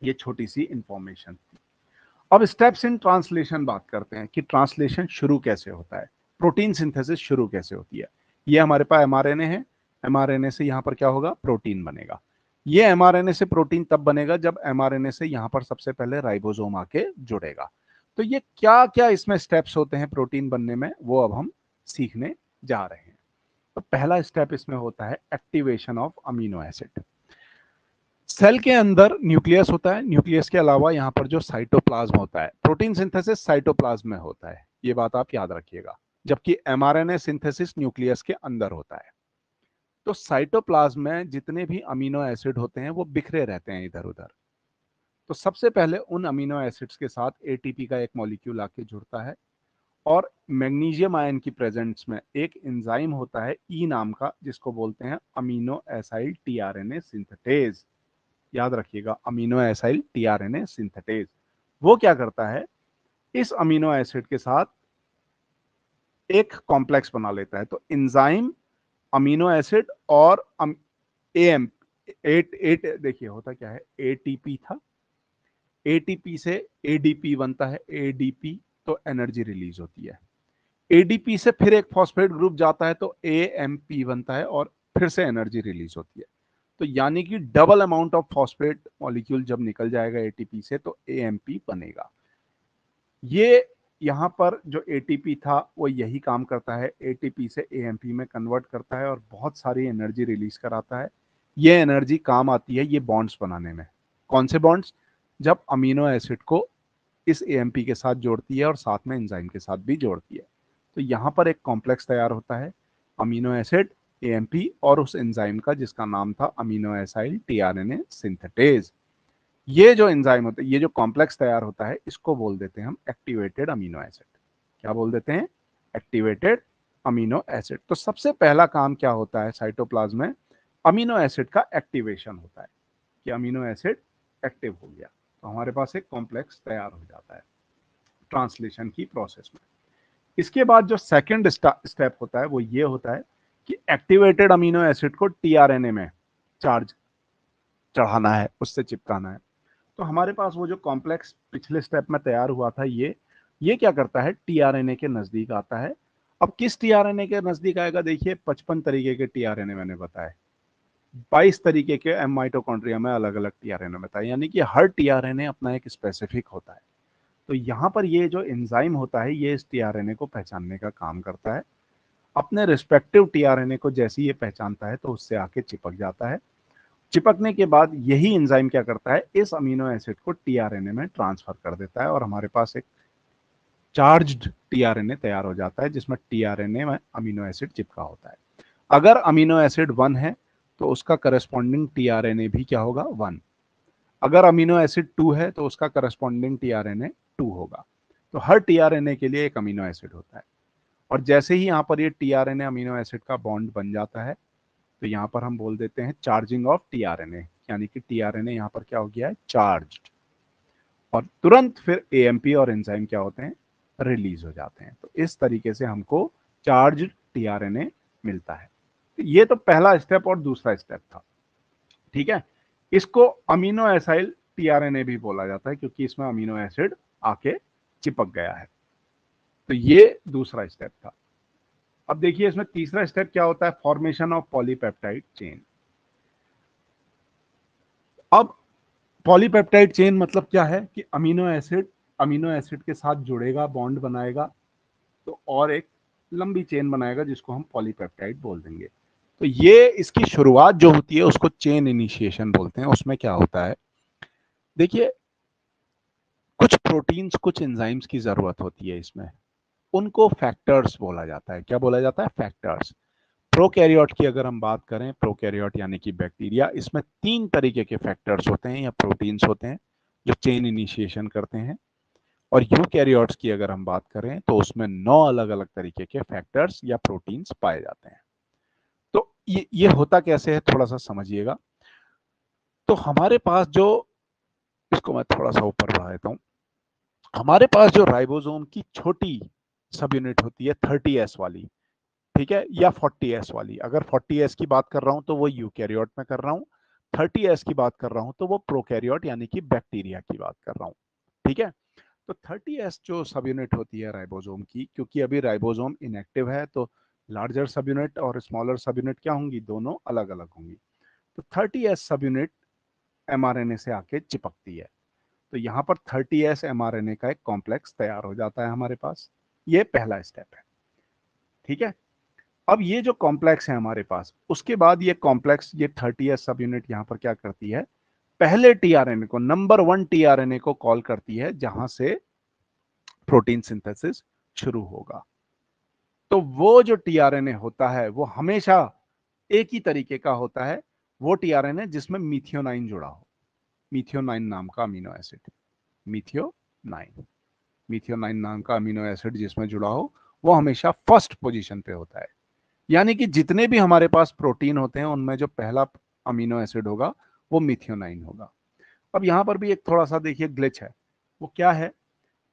ये छोटी सी इंफॉर्मेशन थी। अब स्टेप्स इन ट्रांसलेशन बात करते हैं कि ट्रांसलेशन शुरू कैसे होता है, प्रोटीन सिंथेसिस शुरू कैसे होती है। ये हमारे पास एमआरएनए है, एमआरएनए से यहाँ पर क्या होगा, प्रोटीन बनेगा। ये एमआरएनए से प्रोटीन तब बनेगा जब एमआरएनए से यहाँ पर सबसे पहले राइबोसोम आके जुड़ेगा। तो ये क्या क्या इसमें स्टेप्स होते हैं प्रोटीन बनने में, वो अब हम सीखने जा रहे हैं। तो पहला स्टेप इसमें होता है activation of amino acid. Cell के अंदर न्यूक्लियस होता है, न्यूक्लियस के अलावा यहाँ पर जो साइटोप्लाज्म होता है, प्रोटीन सिंथेसिस साइटोप्लाज्म में होता है, ये बात आप याद रखिएगा, जबकि एमआरएनए सिंथेसिस न्यूक्लियस के अंदर होता है। तो साइटोप्लाज्म में जितने भी अमीनो एसिड होते हैं वो बिखरे रहते हैं इधर उधर। तो सबसे पहले उन अमीनो एसिड्स के साथ एटीपी का एक मॉलिक्यूल आके जुड़ता है, और मैग्नीशियम आयन की प्रेजेंस में एक एंजाइम होता है ई नाम का, जिसको बोलते हैं अमीनो एसाइल टीआरएनए सिंथेटेज। याद रखिएगा, अमीनो एसाइल टीआरएनए सिंथेटेज। वो क्या करता है, इस अमीनो एसिड के साथ एक कॉम्प्लेक्स बना लेता है। तो एंजाइम, अमीनो एसिड और एएम एट एट, देखिए होता क्या है, एटीपी था, एटीपी से एडीपी बनता है, एडीपी तो एनर्जी रिलीज होती है। एडीपी से फिर एक फॉस्फेट ग्रुप जाता है तो एएमपी बनता है, और फिर से एनर्जी रिलीज होती है। तो यानी कि double amount of phosphate molecule जब निकल जाएगा एटीपी से तो एएमपी बनेगा। ये यहाँ पर जो एटीपी था वो यही काम करता है, एटीपी से एएमपी में कन्वर्ट करता है और बहुत सारी एनर्जी रिलीज कराता है। ये एनर्जी काम आती है ये बॉन्ड्स बनाने में। कौन से बॉन्ड्स, जब अमीनो एसिड को इस एएमपी के साथ जोड़ती है और साथ में एंजाइम के साथ भी जोड़ती है। तो यहाँ पर एक कॉम्प्लेक्स तैयार होता है, अमीनो एसिड, एएमपी और उस एंजाइम का जिसका नाम था अमीनो एसाइल टीआरएनए सिंथेटेज। ये जो एंजाइम होता है, ये जो कॉम्प्लेक्स तैयार होता है, इसको बोल देते हैं हम एक्टिवेटेड अमीनो एसिड। क्या बोल देते हैं, एक्टिवेटेड अमीनो एसिड। तो सबसे पहला काम क्या होता है साइटोप्लाज्म में, अमीनो एसिड का एक्टिवेशन होता है कि अमीनो एसिड एक्टिव हो गया, तो हमारे पास एक कॉम्प्लेक्स तैयार हो जाता है ट्रांसलेशन की प्रोसेस में। इसके बाद जो सेकंड स्टेप होता है वो ये होता है कि एक्टिवेटेड अमीनो एसिड को टीआरएनए में चार्ज चढ़ाना है, उससे चिपकाना है। तो हमारे पास वो जो कॉम्प्लेक्स पिछले स्टेप में तैयार हुआ था, ये क्या करता है, टीआरएनए के नजदीक आता है। अब किस टीआरएनए के नजदीक आएगा, देखिए 55 तरीके के टीआरएनए मैंने बताया, 22 तरीके के एम माइटोकॉन्ड्रिया में अलग अलग टीआरएनए बताया, यानी कि हर टीआरएनए अपना एक स्पेसिफिक होता है। तो यहाँ पर ये जो एंजाइम होता है ये इस टीआरएनए को पहचानने का काम करता है। अपने रिस्पेक्टिव टीआरएनए को जैसे ये पहचानता है तो उससे आके चिपक जाता है। चिपकने के बाद यही एंजाइम क्या करता है, इस अमीनो एसिड को टीआरएनए में ट्रांसफर कर देता है, और हमारे पास एक चार्ज्ड टीआरएनए तैयार हो जाता है जिसमें टीआरएनए में अमीनो एसिड चिपका होता है। अगर अमीनो एसिड 1 है तो उसका करस्पॉन्डिंग टीआरएनए भी क्या होगा, 1। अगर अमीनो एसिड 2 है तो उसका करस्पॉन्डिंग टीआरएनए 2 होगा। तो हर टीआरएनए के लिए एक अमीनो एसिड होता है। और जैसे ही यहाँ पर ये टीआरएनए अमीनो एसिड का बॉन्ड बन जाता है तो यहाँ पर हम बोल देते हैं चार्जिंग ऑफ टीआरएनए, यानी कि टीआरएनए यहाँ पर क्या हो गया है, चार्ज्ड। और तुरंत फिर एएमपी और एंजाइम क्या होते हैं, रिलीज हो जाते हैं। तो इस तरीके से हमको चार्ज्ड टीआरएनए मिलता है। तो ये तो पहला स्टेप और दूसरा स्टेप था, ठीक है। इसको अमीनो एसाइल टीआरएनए भी बोला जाता है क्योंकि इसमें अमीनो एसिड आके चिपक गया है। तो ये दूसरा स्टेप था। अब देखिए इसमें तीसरा स्टेप क्या होता है, फॉर्मेशन ऑफ पॉलीपेप्टाइड चेन। अब पॉलीपेप्टाइड चेन मतलब क्या है कि अमीनो एसिड के साथ जुड़ेगा, बॉन्ड बनाएगा, तो और एक लंबी चेन बनाएगा जिसको हम पॉलीपेप्टाइड बोल देंगे। तो ये इसकी शुरुआत जो होती है उसको चेन इनिशिएशन बोलते हैं। उसमें क्या होता है, देखिए कुछ प्रोटीन्स, कुछ एंजाइम्स की जरूरत होती है इसमें, उनको फैक्टर्स बोला जाता है। क्या बोला जाता है, फैक्टर्स। प्रोकैरियोट की अगर हम बात करें, प्रोकैरियोट यानी कि बैक्टीरिया, इसमें 3 तरीके के फैक्टर्स होते हैं या प्रोटीन्स होते हैं जो चेन इनिशिएशन करते हैं। और यूकैरियोट्स की अगर हम बात करें तो उसमें 9 अलग अलग तरीके के फैक्टर्स या प्रोटीन्स पाए जाते हैं। तो ये होता कैसे है, थोड़ा सा समझिएगा। तो हमारे पास जो, इसको मैं थोड़ा सा ऊपर बढ़ा देता हूं, हमारे पास जो राइबोसोम की छोटी सब यूनिट होती है 30S वाली, ठीक है, या 40S वाली। अगर 40S की बात कर रहा हूं तो वो यूकैरियोट में कर रहा हूं, 30S की बात कर रहा हूं तो वो प्रोकैरियोट यानी कि बैक्टीरिया की बात कर रहा हूं, ठीक है। तो 30S जो सब यूनिट होती है राइबोसोम की, क्योंकि अभी राइबोसोम इनएक्टिव है तो लार्जर सब यूनिट और स्मॉलर सब यूनिट क्या होंगी, दोनों अलग अलग होंगी। तो 30S सब यूनिट एमआरएनए से आके चिपकती है। तो यहाँ पर 30S एमआरएनए का एक कॉम्प्लेक्स तैयार हो जाता है हमारे पास। ये पहला स्टेप है, ठीक है। अब ये जो कॉम्प्लेक्स है हमारे पास, उसके बाद ये कॉम्प्लेक्स, ये 30S सब यूनिट यहाँ पर क्या करती है, पहले टीआरएनए को, नंबर 1 टीआरएनए को कॉल करती है जहां से प्रोटीन सिंथेसिस शुरू होगा। तो वो जो टीआरएनए होता है वो हमेशा एक ही तरीके का होता है, वो टीआरएनए जिसमें मिथियोनाइन जुड़ा हो, मिथियोनाइन नाम का अमीनो एसिड, मिथियोनाइन, मिथियोनाइन नाम का अमीनो एसिड जिसमें जुड़ा हो वो हमेशा फर्स्ट पोजीशन पे होता है। यानी कि जितने भी हमारे पास प्रोटीन होते हैं उनमें जो पहला अमीनो एसिड होगा वो मिथियोनाइन होगा। अब यहां पर भी एक थोड़ा सा देखिए ग्लिच है, वो क्या है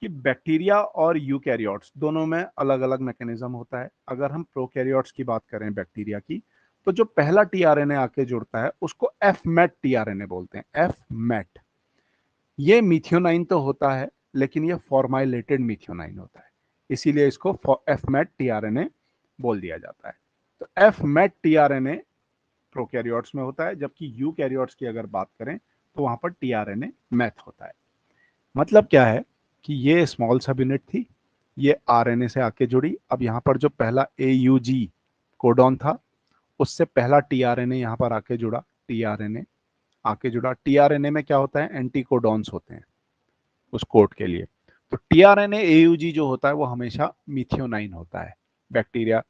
कि बैक्टीरिया और यूकैरियोट्स दोनों में अलग अलग मैकेनिज्म होता है। अगर हम प्रोकैरियोट्स की बात करें, बैक्टीरिया की, तो जो पहला टीआरएनए आके जुड़ता है उसको एफमेट टीआरएनए बोलते हैं, एफमेट। ये मिथियोनाइन तो होता है लेकिन ये फॉर्माइलेटेड मिथियोनाइन होता है, इसीलिए इसको एफमेट टीआरएनए बोल दिया जाता है। तो एफमेट टीआरएनए प्रोकैरियोट्स में होता है, जबकि यूकैरियोट्स की अगर बात करें तो वहां पर टीआरएनए मैथ होता है। मतलब क्या है कि ये स्मॉल सब यूनिट थी, ये आरएनए से आके जुड़ी। अब यहाँ पर जो पहला एयूजी कोडॉन था उससे पहला टीआरएनए यहाँ पर आके जुड़ा, टीआरएनए आके जुड़ा। टीआरएनए में क्या होता है, एंटी कोडॉन्स होते हैं उस कोड के लिए। तो टीआरएनए एयूजी जो होता है वो हमेशा मिथियोनाइन होता है बैक्टीरिया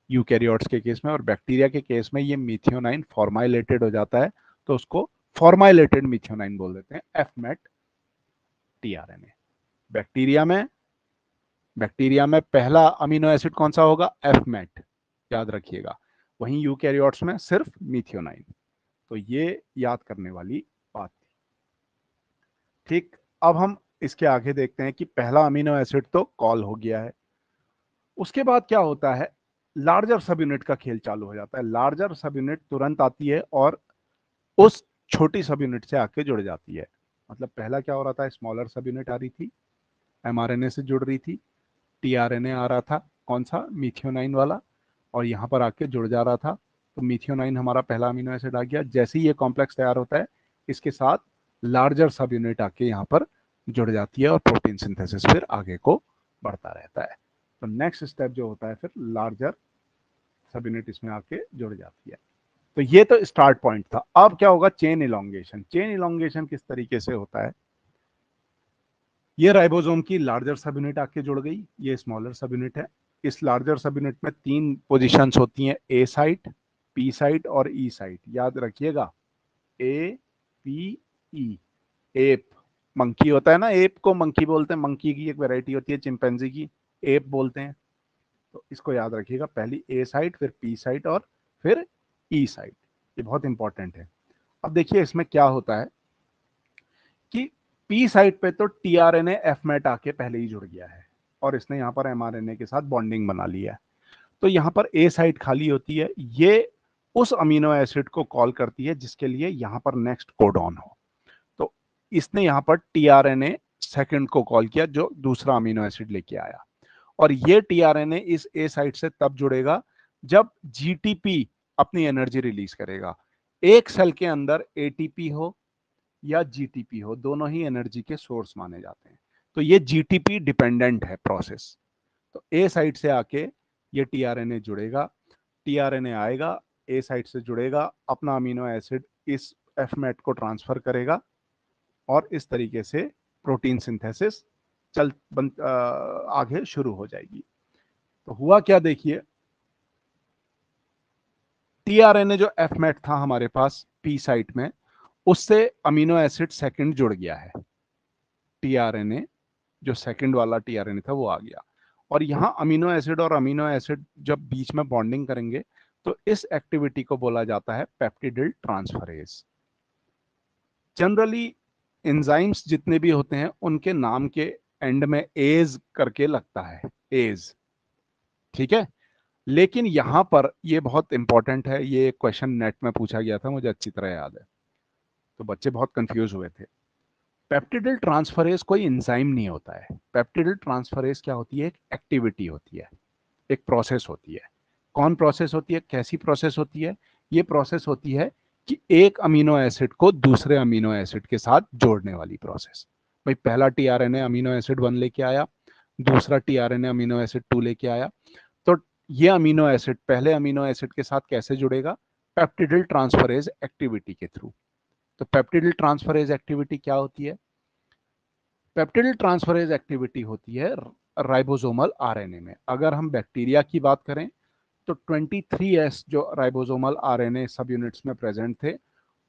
यूकैरियोट्स के केस में, और बैक्टीरिया के केस में ये मिथियोनाइन फॉर्माइलेटेड हो जाता है तो उसको फॉर्माइलेटेड मिथियोनाइन बोल देते हैं, एफमेट टीआरएनए। बैक्टीरिया में पहला अमीनो एसिड कौन सा होगा, एफमेट, याद रखिएगा। वहीं यूकैरियोट्स में सिर्फ मिथियोनाइन। तो ये याद करने वाली बात थी, ठीक। अब हम इसके आगे देखते हैं कि पहला अमीनो एसिड तो कॉल हो गया है, उसके बाद क्या होता है, लार्जर सब यूनिट का खेल चालू हो जाता है। लार्जर सब यूनिट तुरंत आती है और उस छोटी सब यूनिट से आके जुड़ जाती है। मतलब पहला क्या हो रहा था, स्मॉलर सब यूनिट आ रही थी, एमआरएनए से जुड़ रही थी, टीआरएनए आ रहा था कौन सा, मिथियोनाइन वाला, और यहाँ पर आके जुड़ जा रहा था। तो मिथियोनाइन हमारा पहला अमीनो एसिड आ गया। जैसे ही ये कॉम्प्लेक्स तैयार होता है इसके साथ लार्जर सब यूनिट आके यहाँ पर जुड़ जाती है और प्रोटीन सिंथेसिस फिर आगे को बढ़ता रहता है। तो नेक्स्ट स्टेप जो होता है फिर लार्जर सब यूनिट इसमें आके जुड़ जाती है। तो ये तो स्टार्ट पॉइंट था। अब क्या होगा, चेन इलोंगेशन। चेन इलोंगेशन किस तरीके से होता है, ये राइबोसोम की लार्जर सब यूनिट आके जुड़ गई, ये स्मॉलर सब यूनिट है। इस लार्जर सब यूनिट में 3 पोजीशंस होती हैं, ए साइट, पी साइट और ई साइट, याद रखिएगा, A P E. App, monkey होता है ना, एप को मंकी बोलते हैं, मंकी की एक वैरायटी होती है चिंपैंजी की, एप बोलते हैं। तो इसको याद रखिएगा, पहली ए साइट, फिर पी साइट और फिर ई साइट, ये बहुत इंपॉर्टेंट है। अब देखिए इसमें क्या होता है कि पी साइट पे तो टीआरएनए एफमेट आके पहले ही जुड़ गया है और इसने यहाँ पर एमआरएनए के साथ बॉन्डिंग बना लिया है। तो यहाँ पर ए साइट खाली होती है, ये उस अमीनो एसिड को कॉल करती है जिसके लिए यहाँ पर नेक्स्ट कोडॉन हो। तो इसने यहाँ पर टीआरएनए सेकंड को कॉल किया जो दूसरा अमीनो एसिड लेके आया, और ये टीआरएनए इस ए साइट से तब जुड़ेगा जब जीटीपी अपनी एनर्जी रिलीज करेगा। एक सेल के अंदर एटीपी हो या जीटीपी हो, दोनों ही एनर्जी के सोर्स माने जाते हैं। तो ये जीटीपी डिपेंडेंट है प्रोसेस। तो ए साइट से आके ये टीआरएनए जुड़ेगा, टीआरएनए आएगा, ए साइट से जुड़ेगा, अपना अमीनो एसिड इस एफमेट को ट्रांसफर करेगा और इस तरीके से प्रोटीन सिंथेसिस आगे शुरू हो जाएगी। तो हुआ क्या देखिए, टीआरएनए जो एफमेट था हमारे पास पी साइट में, उससे अमीनो एसिड सेकंड जुड़ गया है। टीआरएनए जो सेकंड वाला टीआरएनए था वो आ गया, और यहां अमीनो एसिड और अमीनो एसिड जब बीच में बॉन्डिंग करेंगे तो इस एक्टिविटी को बोला जाता है पेप्टिडिल ट्रांसफरेज। जनरली एंजाइम्स जितने भी होते हैं उनके नाम के एंड में एज करके लगता है, एज, ठीक है। लेकिन यहां पर ये बहुत इंपॉर्टेंट है, ये क्वेश्चन नेट में पूछा गया था, मुझे अच्छी तरह याद है, तो बच्चे बहुत कंफ्यूज हुए थे। पेप्टिडिल ट्रांसफरेज कोई एंजाइम नहीं होता है। पेप्टिडिल ट्रांसफरेज क्या होती है, एक एक्टिविटी होती है, एक प्रोसेस होती है। कौन प्रोसेस होती है, कैसी प्रोसेस होती है? ये प्रोसेस होती है कि एक अमीनो एसिड को दूसरे अमीनो एसिड के साथ जोड़ने वाली प्रोसेस। भाई पहला टीआरएनए अमीनो एसिड 1 लेके आया, दूसरा टीआरएनए अमीनो एसिड 2 लेके आया, तो ये अमीनो एसिड पहले अमीनो एसिड के साथ कैसे जुड़ेगा? पेप्टिडिल ट्रांसफरेज एक्टिविटी के थ्रू। तो पेप्टिडिल ट्रांसफरेज एक्टिविटी क्या होती है? पेप्टिडिल ट्रांसफरेज एक्टिविटी होती है राइबोसोमल आरएनए में। अगर हम बैक्टीरिया की बात करें तो 23S जो राइबोसोमल आरएनए सब यूनिट्स में प्रेजेंट थे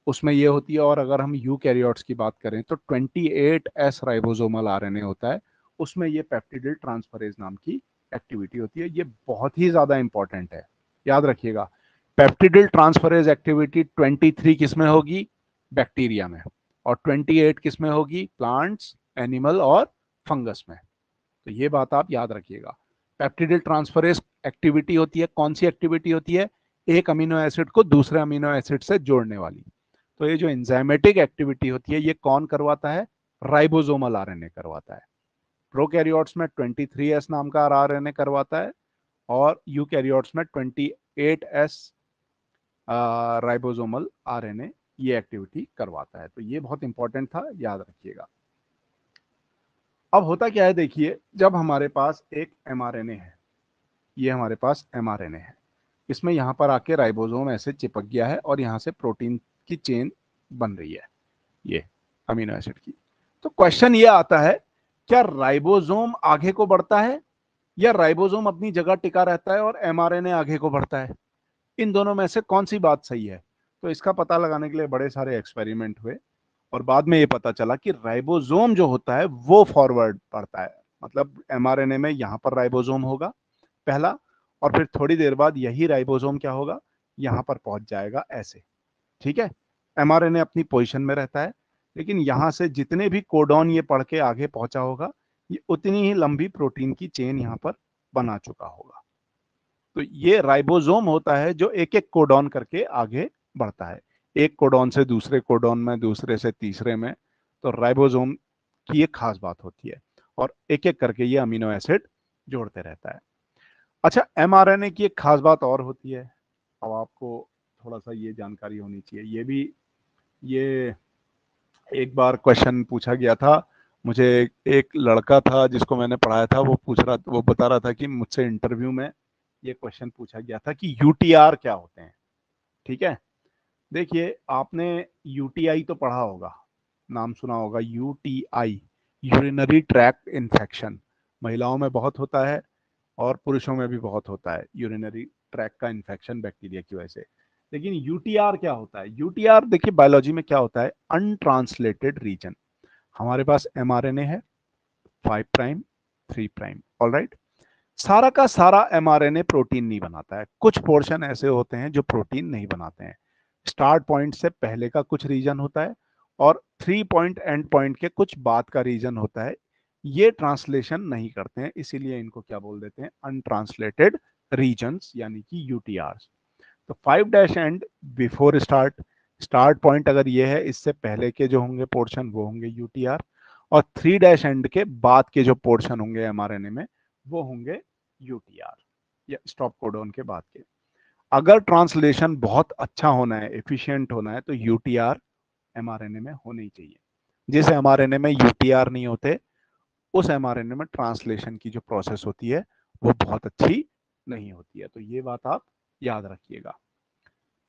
उसमें ये होती है, और अगर हम यूकैरियोट्स की बात करें तो 28S राइबोसोमल आरएनए होता है, उसमें ये पेप्टिडिल ट्रांसफरेज नाम की एक्टिविटी होती है। ये बहुत ही ज्यादा इंपॉर्टेंट है, याद रखिएगा। पेप्टिडिल ट्रांसफरेज एक्टिविटी 23 किसमें होगी? बैक्टीरिया में, और 28 किसमें होगी? प्लांट्स, एनिमल और फंगस में। तो ये बात आप याद रखिएगा। पेप्टिडिल ट्रांसफरेज एक्टिविटी होती है, कौन सी एक्टिविटी होती है? एक अमीनो एसिड को दूसरे अमीनो एसिड से जोड़ने वाली। तो ये जो एंजाइमेटिक एक्टिविटी होती है ये कौन करवाता है? राइबोसोमल आरएनए करवाता है। प्रोकैरियोट्स में 23S नाम का आरएनए करवाता है, और यूकैरियोट्स में 28S राइबोसोमल आरएनए ये एक्टिविटी करवाता है। तो ये बहुत इंपॉर्टेंट था, याद रखिएगा। अब होता क्या है देखिए, जब हमारे पास एक एमआरएनए है, ये हमारे पास एमआरएनए है, इसमें यहां पर आके राइबोसोम ऐसे चिपक गया है और यहां से प्रोटीन की चेन बन रही है, ये अमीनो एसिड की। तो क्वेश्चन ये आता है, क्या राइबोसोम आगे को बढ़ता है या राइबोसोम अपनी जगह टिका रहता है और एमआरएनए आगे को बढ़ता है? इन दोनों में से कौन सी बात सही है? तो इसका पता लगाने के लिए बड़े सारे एक्सपेरिमेंट हुए, और बाद में ये पता चला कि राइबोसोम जो होता है वो फॉरवर्ड बढ़ता है। मतलब एमआरएनए में यहां पर राइबोसोम होगा पहला, और फिर थोड़ी देर बाद यही राइबोसोम क्या होगा, यहां पर पहुंच जाएगा ऐसे, ठीक है। एमआरएनए अपनी पोजीशन में रहता है, लेकिन यहां से जितने भी कोडॉन ये पढ़ के आगे पहुंचा होगा, ये उतनी ही लंबी प्रोटीन की चेन यहां पर बना चुका होगा। तो ये राइबोसोम होता है जो एक एक कोडॉन करके आगे बढ़ता है, एक कोडॉन से दूसरे कोडॉन में, दूसरे से तीसरे में। तो राइबोसोम की एक खास बात होती है, और एक एक करके ये अमीनो एसिड जोड़ते रहता है। अच्छा, एमआरएनए की एक खास बात और होती है, अब आपको थोड़ा सा ये जानकारी होनी चाहिए। ये एक बार क्वेश्चन पूछा गया था मुझे, एक लड़का था जिसको मैंने पढ़ाया था, वो बता रहा था कि मुझसे इंटरव्यू में ये क्वेश्चन पूछा गया था कि यूटीआर क्या होते हैं, ठीक है। देखिए आपने यूटीआई तो पढ़ा होगा, नाम सुना होगा, यूटीआई, यूरिनरी ट्रैक्ट इन्फेक्शन। महिलाओं में बहुत होता है और पुरुषों में भी बहुत होता है यूरिनरी ट्रैक का इन्फेक्शन बैक्टीरिया की वजह से। लेकिन यूटीआर क्या होता है? यूटीआर देखिए बायोलॉजी में क्या होता है, अनट्रांसलेटेड रीजन। हमारे पास एमआरएनए है 5 प्राइम 3 प्राइम, ऑलराइट। सारा का सारा एमआरएनए प्रोटीन नहीं बनाता है, कुछ पोर्शन ऐसे होते हैं जो प्रोटीन नहीं बनाते हैं। स्टार्ट पॉइंट से पहले का कुछ रीजन होता है और 3 पॉइंट एंड पॉइंट के कुछ बाद का रीजन होता है। ये ट्रांसलेशन नहीं करते हैं, इसीलिए इनको क्या बोल देते हैं, अनट्रांसलेटेड रीजन्स यानी कि यूटीआर। तो 5 dash and before start, start point अगर ये है इससे पहले के जो होंगे पोर्शन वो होंगे यूटीआर, और 3 डैश एंड के बाद के जो पोर्शन होंगे एमआरएनए में वो होंगे यूटीआर या स्टॉप कोडॉन के बाद के। अगर ट्रांसलेशन बहुत अच्छा होना है, एफिशिएंट होना है, तो यूटीआर एमआरएनए में होने ही चाहिए। जिस एमआरएनए में यूटीआर नहीं होते उस एमआरएनए में ट्रांसलेशन की जो प्रोसेस होती है वो बहुत अच्छी नहीं होती है। तो ये बात आप याद रखिएगा,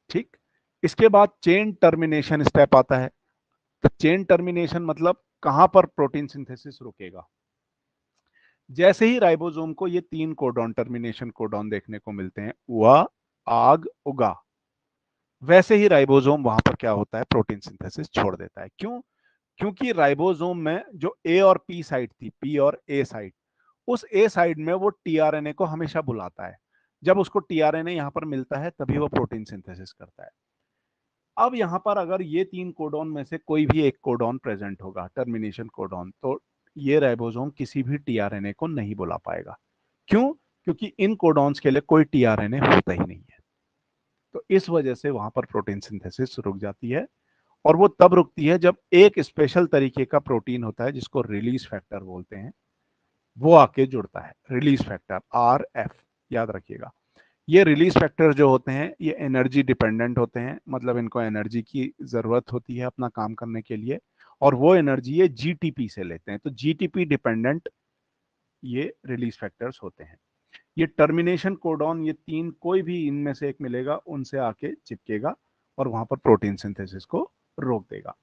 ठीक। इसके बाद चेन टर्मिनेशन स्टेप आता है। तो चेन टर्मिनेशन मतलब कहां पर प्रोटीन सिंथेसिस रुकेगा। जैसे ही राइबोसोम को ये 3 कोडॉन टर्मिनेशन कोडॉन देखने को मिलते हैं, हुआ, आग, उगा, वैसे ही राइबोसोम वहां पर क्या होता है, प्रोटीन सिंथेसिस छोड़ देता है। क्यों? क्योंकि राइबोसोम में जो ए और पी साइट थी, पी और ए साइट, उस ए साइड में वो टीआरएनए को हमेशा बुलाता है। जब उसको टीआरएनए यहां पर मिलता है तभी वो प्रोटीन सिंथेसिस करता है। अब यहां पर अगर ये 3 कोडॉन में से कोई भी एक कोडॉन प्रेजेंट होगा, टर्मिनेशन कोडॉन, तो ये राइबोसोम किसी भी टीआरएनए को नहीं बुला पाएगा। क्यों? क्योंकि इन कोडॉन्स के लिए कोई टीआरएनए होता ही नहीं है। तो इस वजह से वहां पर प्रोटीन सिंथेसिस रुक जाती है, और वो तब रुकती है जब एक स्पेशल तरीके का प्रोटीन होता है जिसको रिलीज फैक्टर बोलते हैं, वो आके जुड़ता है। रिलीज फैक्टर RF, याद रखिएगा। ये रिलीज फैक्टर जो होते हैं ये एनर्जी डिपेंडेंट होते हैं, मतलब इनको एनर्जी की जरूरत होती है अपना काम करने के लिए, और वो एनर्जी ये जीटीपी से लेते हैं। तो जीटीपी डिपेंडेंट ये रिलीज फैक्टर्स होते हैं। ये टर्मिनेशन कोडॉन, ये 3 कोई भी इनमें से एक मिलेगा उनसे आके चिपकेगा और वहां पर प्रोटीन सिंथेसिस को रोक देगा।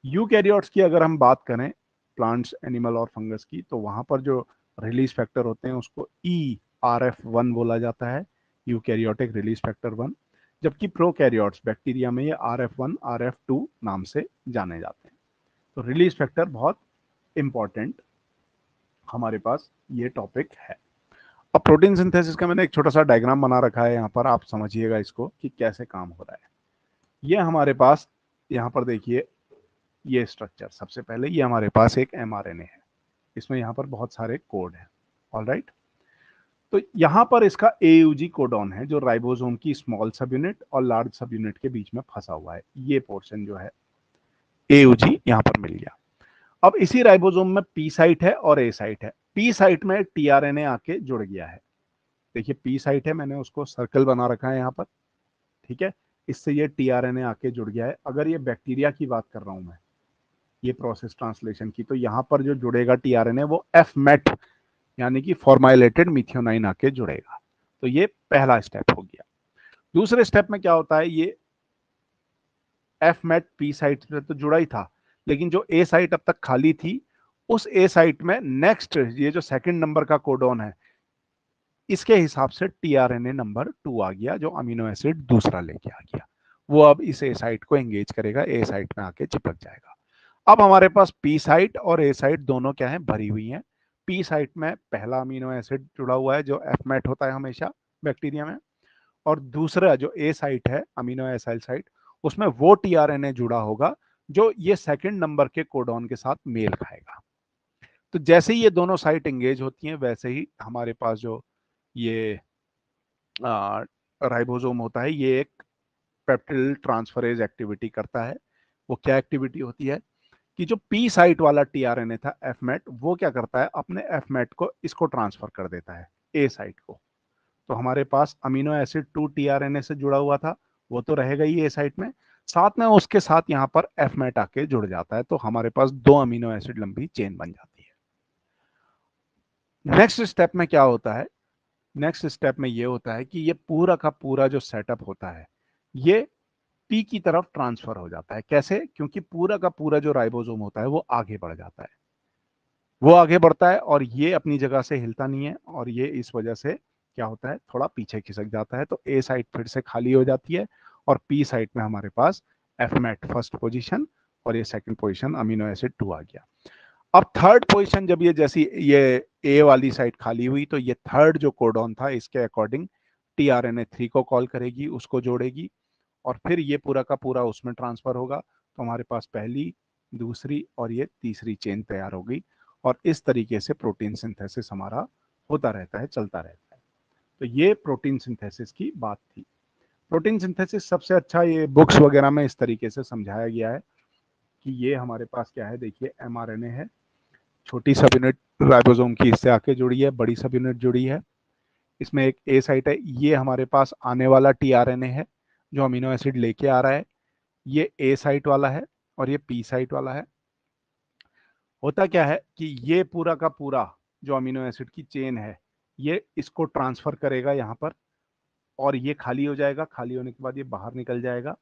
यूकैरियोट्स की अगर हम बात करें, प्लांट्स, एनिमल और फंगस की, तो वहां पर जो रिलीज फैक्टर होते हैं उसको ERF1 बोला जाता है, यूकैरियोटिक रिलीज फैक्टर 1। जबकि प्रोकैरियोट्स, बैक्टीरिया में ये RF1 RF2 नाम से जाने जाते हैं। तो रिलीज फैक्टर बहुत इंपॉर्टेंट हमारे पास ये टॉपिक है। अब प्रोटीन सिंथेसिस का मैंने एक छोटा सा डायग्राम बना रखा है यहाँ पर, आप समझिएगा इसको कि कैसे काम हो रहा है। ये हमारे पास यहाँ पर देखिए, ये स्ट्रक्चर, सबसे पहले ये हमारे पास एक एमआरएनए है, इसमें यहाँ पर बहुत सारे कोड हैं, ऑलराइट। तो यहाँ पर इसका AUG कोडॉन है जो राइबोसोम की स्मॉल सब यूनिट और लार्ज सब यूनिट के बीच में फंसा हुआ है। ये पोर्शन जो है AUG यहाँ पर मिल गया। अब इसी राइबोसोम में पी साइट है और ए साइट है। पी साइट में टीआरएनए आके जुड़ गया है। देखिए पी साइट है, मैंने उसको सर्कल बना रखा है यहाँ पर, ठीक है। इससे ये टीआरएनए आके जुड़ गया है। अगर ये बैक्टीरिया की बात कर रहा हूं मैं, ये प्रोसेस ट्रांसलेशन की, तो यहाँ पर जो जुड़ेगा टीआरएनए वो एफमेट यानी कि फॉर्माइलेटेड मिथियोनाइन आके जुड़ेगा। तो ये पहला स्टेप हो गया। दूसरे स्टेप में क्या होता है, ये एफमेट पी साइट से तो जुड़ा ही था, लेकिन जो ए साइट अब तक खाली थी, उस ए साइट में नेक्स्ट ये जो सेकंड नंबर का कोडॉन है, इसके हिसाब से टीआरएनए नंबर 2 आ गया, जो अमीनो एसिड दूसरा लेके आ गया। वो अब इस ए साइट को एंगेज करेगा, ए साइट में आके चिपक जाएगा। अब हमारे पास पी साइट और ए साइट दोनों क्या है, भरी हुई हैं। पी साइट में पहला अमीनो एसिड जुड़ा हुआ है जो एफमेट होता है हमेशा बैक्टीरिया में, और दूसरा जो ए साइट है अमीनो एसाइल साइट, उसमें वो टीआरएनए जुड़ा होगा जो ये सेकंड नंबर के कोडॉन के साथ मेल खाएगा। तो जैसे ही ये दोनों साइट एंगेज होती हैं, वैसे ही हमारे पास जो ये राइबोसोम होता है, ये एक पेप्टिल ट्रांसफरेज एक्टिविटी करता है। वो क्या एक्टिविटी होती है कि जो पी साइट वाला टीआरएनए था एफमेट, वो क्या करता है, अपने एफमेट को इसको ट्रांसफर कर देता है ए साइट को। तो हमारे पास अमीनो एसिड 2 टीआरएनए से जुड़ा हुआ था, वो तो रहेगा ही ए साइट में, साथ में उसके साथ यहाँ पर एफमेट आके जुड़ जाता है। तो हमारे पास 2 अमीनो एसिड लंबी चेन बन जाती है। नेक्स्ट स्टेप में क्या होता है, नेक्स्ट स्टेप में ये होता है कि ये पूरा का पूरा जो सेटअप होता है ये पी की तरफ ट्रांसफर हो जाता है। कैसे? क्योंकि पूरा का पूरा जो राइबोसोम होता है वो आगे बढ़ जाता है, वो आगे बढ़ता है और ये अपनी जगह से हिलता नहीं है, और ये इस वजह से क्या होता है, थोड़ा पीछे खिसक जाता है। तो ए साइट फिर से खाली हो जाती है और पी साइट में हमारे पास एफमेट फर्स्ट पोजीशन और ये सेकंड पोजीशन अमीनो एसिड 2 आ गया। अब थर्ड पोजीशन जब ये जैसी ये ए वाली साइट खाली हुई तो ये थर्ड जो कोडॉन था इसके अकॉर्डिंग tRNA3 को कॉल करेगी, उसको जोड़ेगी और फिर ये पूरा का पूरा उसमें ट्रांसफर होगा। तो हमारे पास पहली, दूसरी और ये तीसरी चेन तैयार होगी और इस तरीके से प्रोटीन सिंथेसिस हमारा होता रहता है, चलता रहता है। तो ये प्रोटीन सिंथेसिस की बात थी। प्रोटीन सिंथेसिस सबसे अच्छा ये बुक्स वगैरह में इस तरीके से समझाया गया है कि ये हमारे पास क्या है, देखिए mRNA है, छोटी सब यूनिट राइबोसोम की इससे आके जुड़ी है, बड़ी सब यूनिट जुड़ी है, इसमें एक ए साइट है, ये हमारे पास आने वाला tRNA है जो अमीनो एसिड लेके आ रहा है, ये ए साइट वाला है और ये पी साइट वाला है। होता क्या है कि ये पूरा का पूरा जो अमीनो एसिड की चेन है ये इसको ट्रांसफर करेगा यहाँ पर और ये खाली हो जाएगा, खाली होने के बाद ये बाहर निकल जाएगा,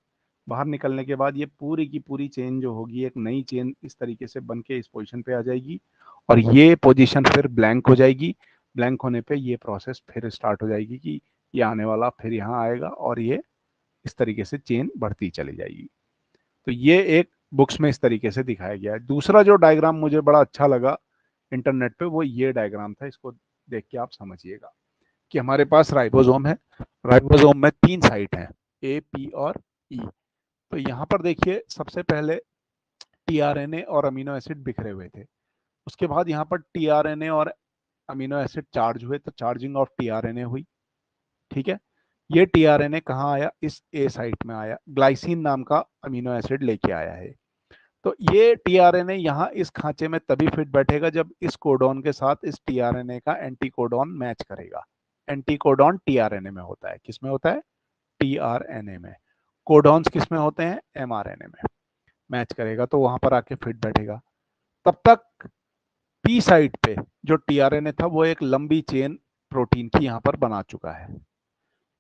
बाहर निकलने के बाद ये पूरी की पूरी चेन जो होगी एक नई चेन इस तरीके से बन के इस पोजीशन पे आ जाएगी और ये पोजीशन फिर ब्लैंक हो जाएगी। ब्लैंक होने पे ये प्रोसेस फिर स्टार्ट हो जाएगी कि ये आने वाला फिर यहाँ आएगा और ये इस तरीके से चेन बढ़ती चली जाएगी। तो ये एक बुक्स में इस तरीके से दिखाया गया है। दूसरा जो डायग्राम मुझे बड़ा अच्छा लगा इंटरनेट पे वो ये डायग्राम था, इसको देख के आप समझिएगा कि हमारे पास राइबोसोम है, राइबोसोम में 3 साइट हैं, ए, पी और ई। तो यहाँ पर देखिए सबसे पहले tRNA और अमीनो एसिड बिखरे हुए थे, उसके बाद यहाँ पर tRNA और अमीनो एसिड चार्ज हुए तो चार्जिंग ऑफ tRNA हुई, ठीक है। ये tRNA कहाँ आया, इस ए साइट में आया, ग्लाइसिन नाम का अमीनो एसिड लेके आया है। तो ये tRNA यहाँ इस खांचे में तभी फिट बैठेगा जब इस कोडॉन के साथ इस tRNA का एंटी कोडॉन मैच करेगा। एंटी कोडॉन tRNA में होता है, किस में होता है, tRNA में। कोडॉन्स किस में होते हैं, mRNA में। मैच करेगा तो वहां पर आके फिट बैठेगा। तब तक पी साइट पे जो tRNA था वो एक लंबी चेन प्रोटीन की यहाँ पर बना चुका है।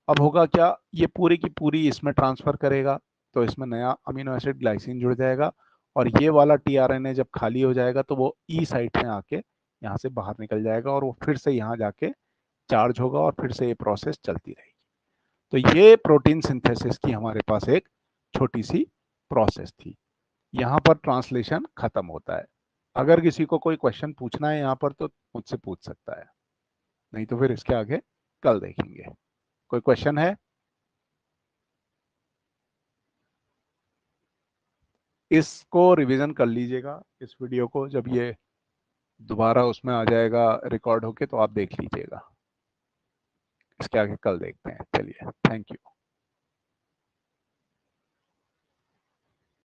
अब होगा क्या, ये पूरी की पूरी इसमें ट्रांसफर करेगा तो इसमें नया अमीनो एसिड ग्लाइसिन जुड़ जाएगा और ये वाला tRNA जब खाली हो जाएगा तो वो ई साइट में आके यहाँ से बाहर निकल जाएगा और वो फिर से यहाँ जाके चार्ज होगा और फिर से ये प्रोसेस चलती रहेगी। तो ये प्रोटीन सिंथेसिस की हमारे पास एक छोटी सी प्रोसेस थी। यहाँ पर ट्रांसलेशन खत्म होता है। अगर किसी को कोई क्वेश्चन पूछना है यहाँ पर तो मुझसे पूछ सकता है, नहीं तो फिर इसके आगे कल देखेंगे। कोई क्वेश्चन है? इसको रिवीजन कर लीजिएगा इस वीडियो को, जब ये दोबारा उसमें आ जाएगा रिकॉर्ड होके तो आप देख लीजिएगा। इसके आगे कल देखते हैं। चलिए, थैंक यू।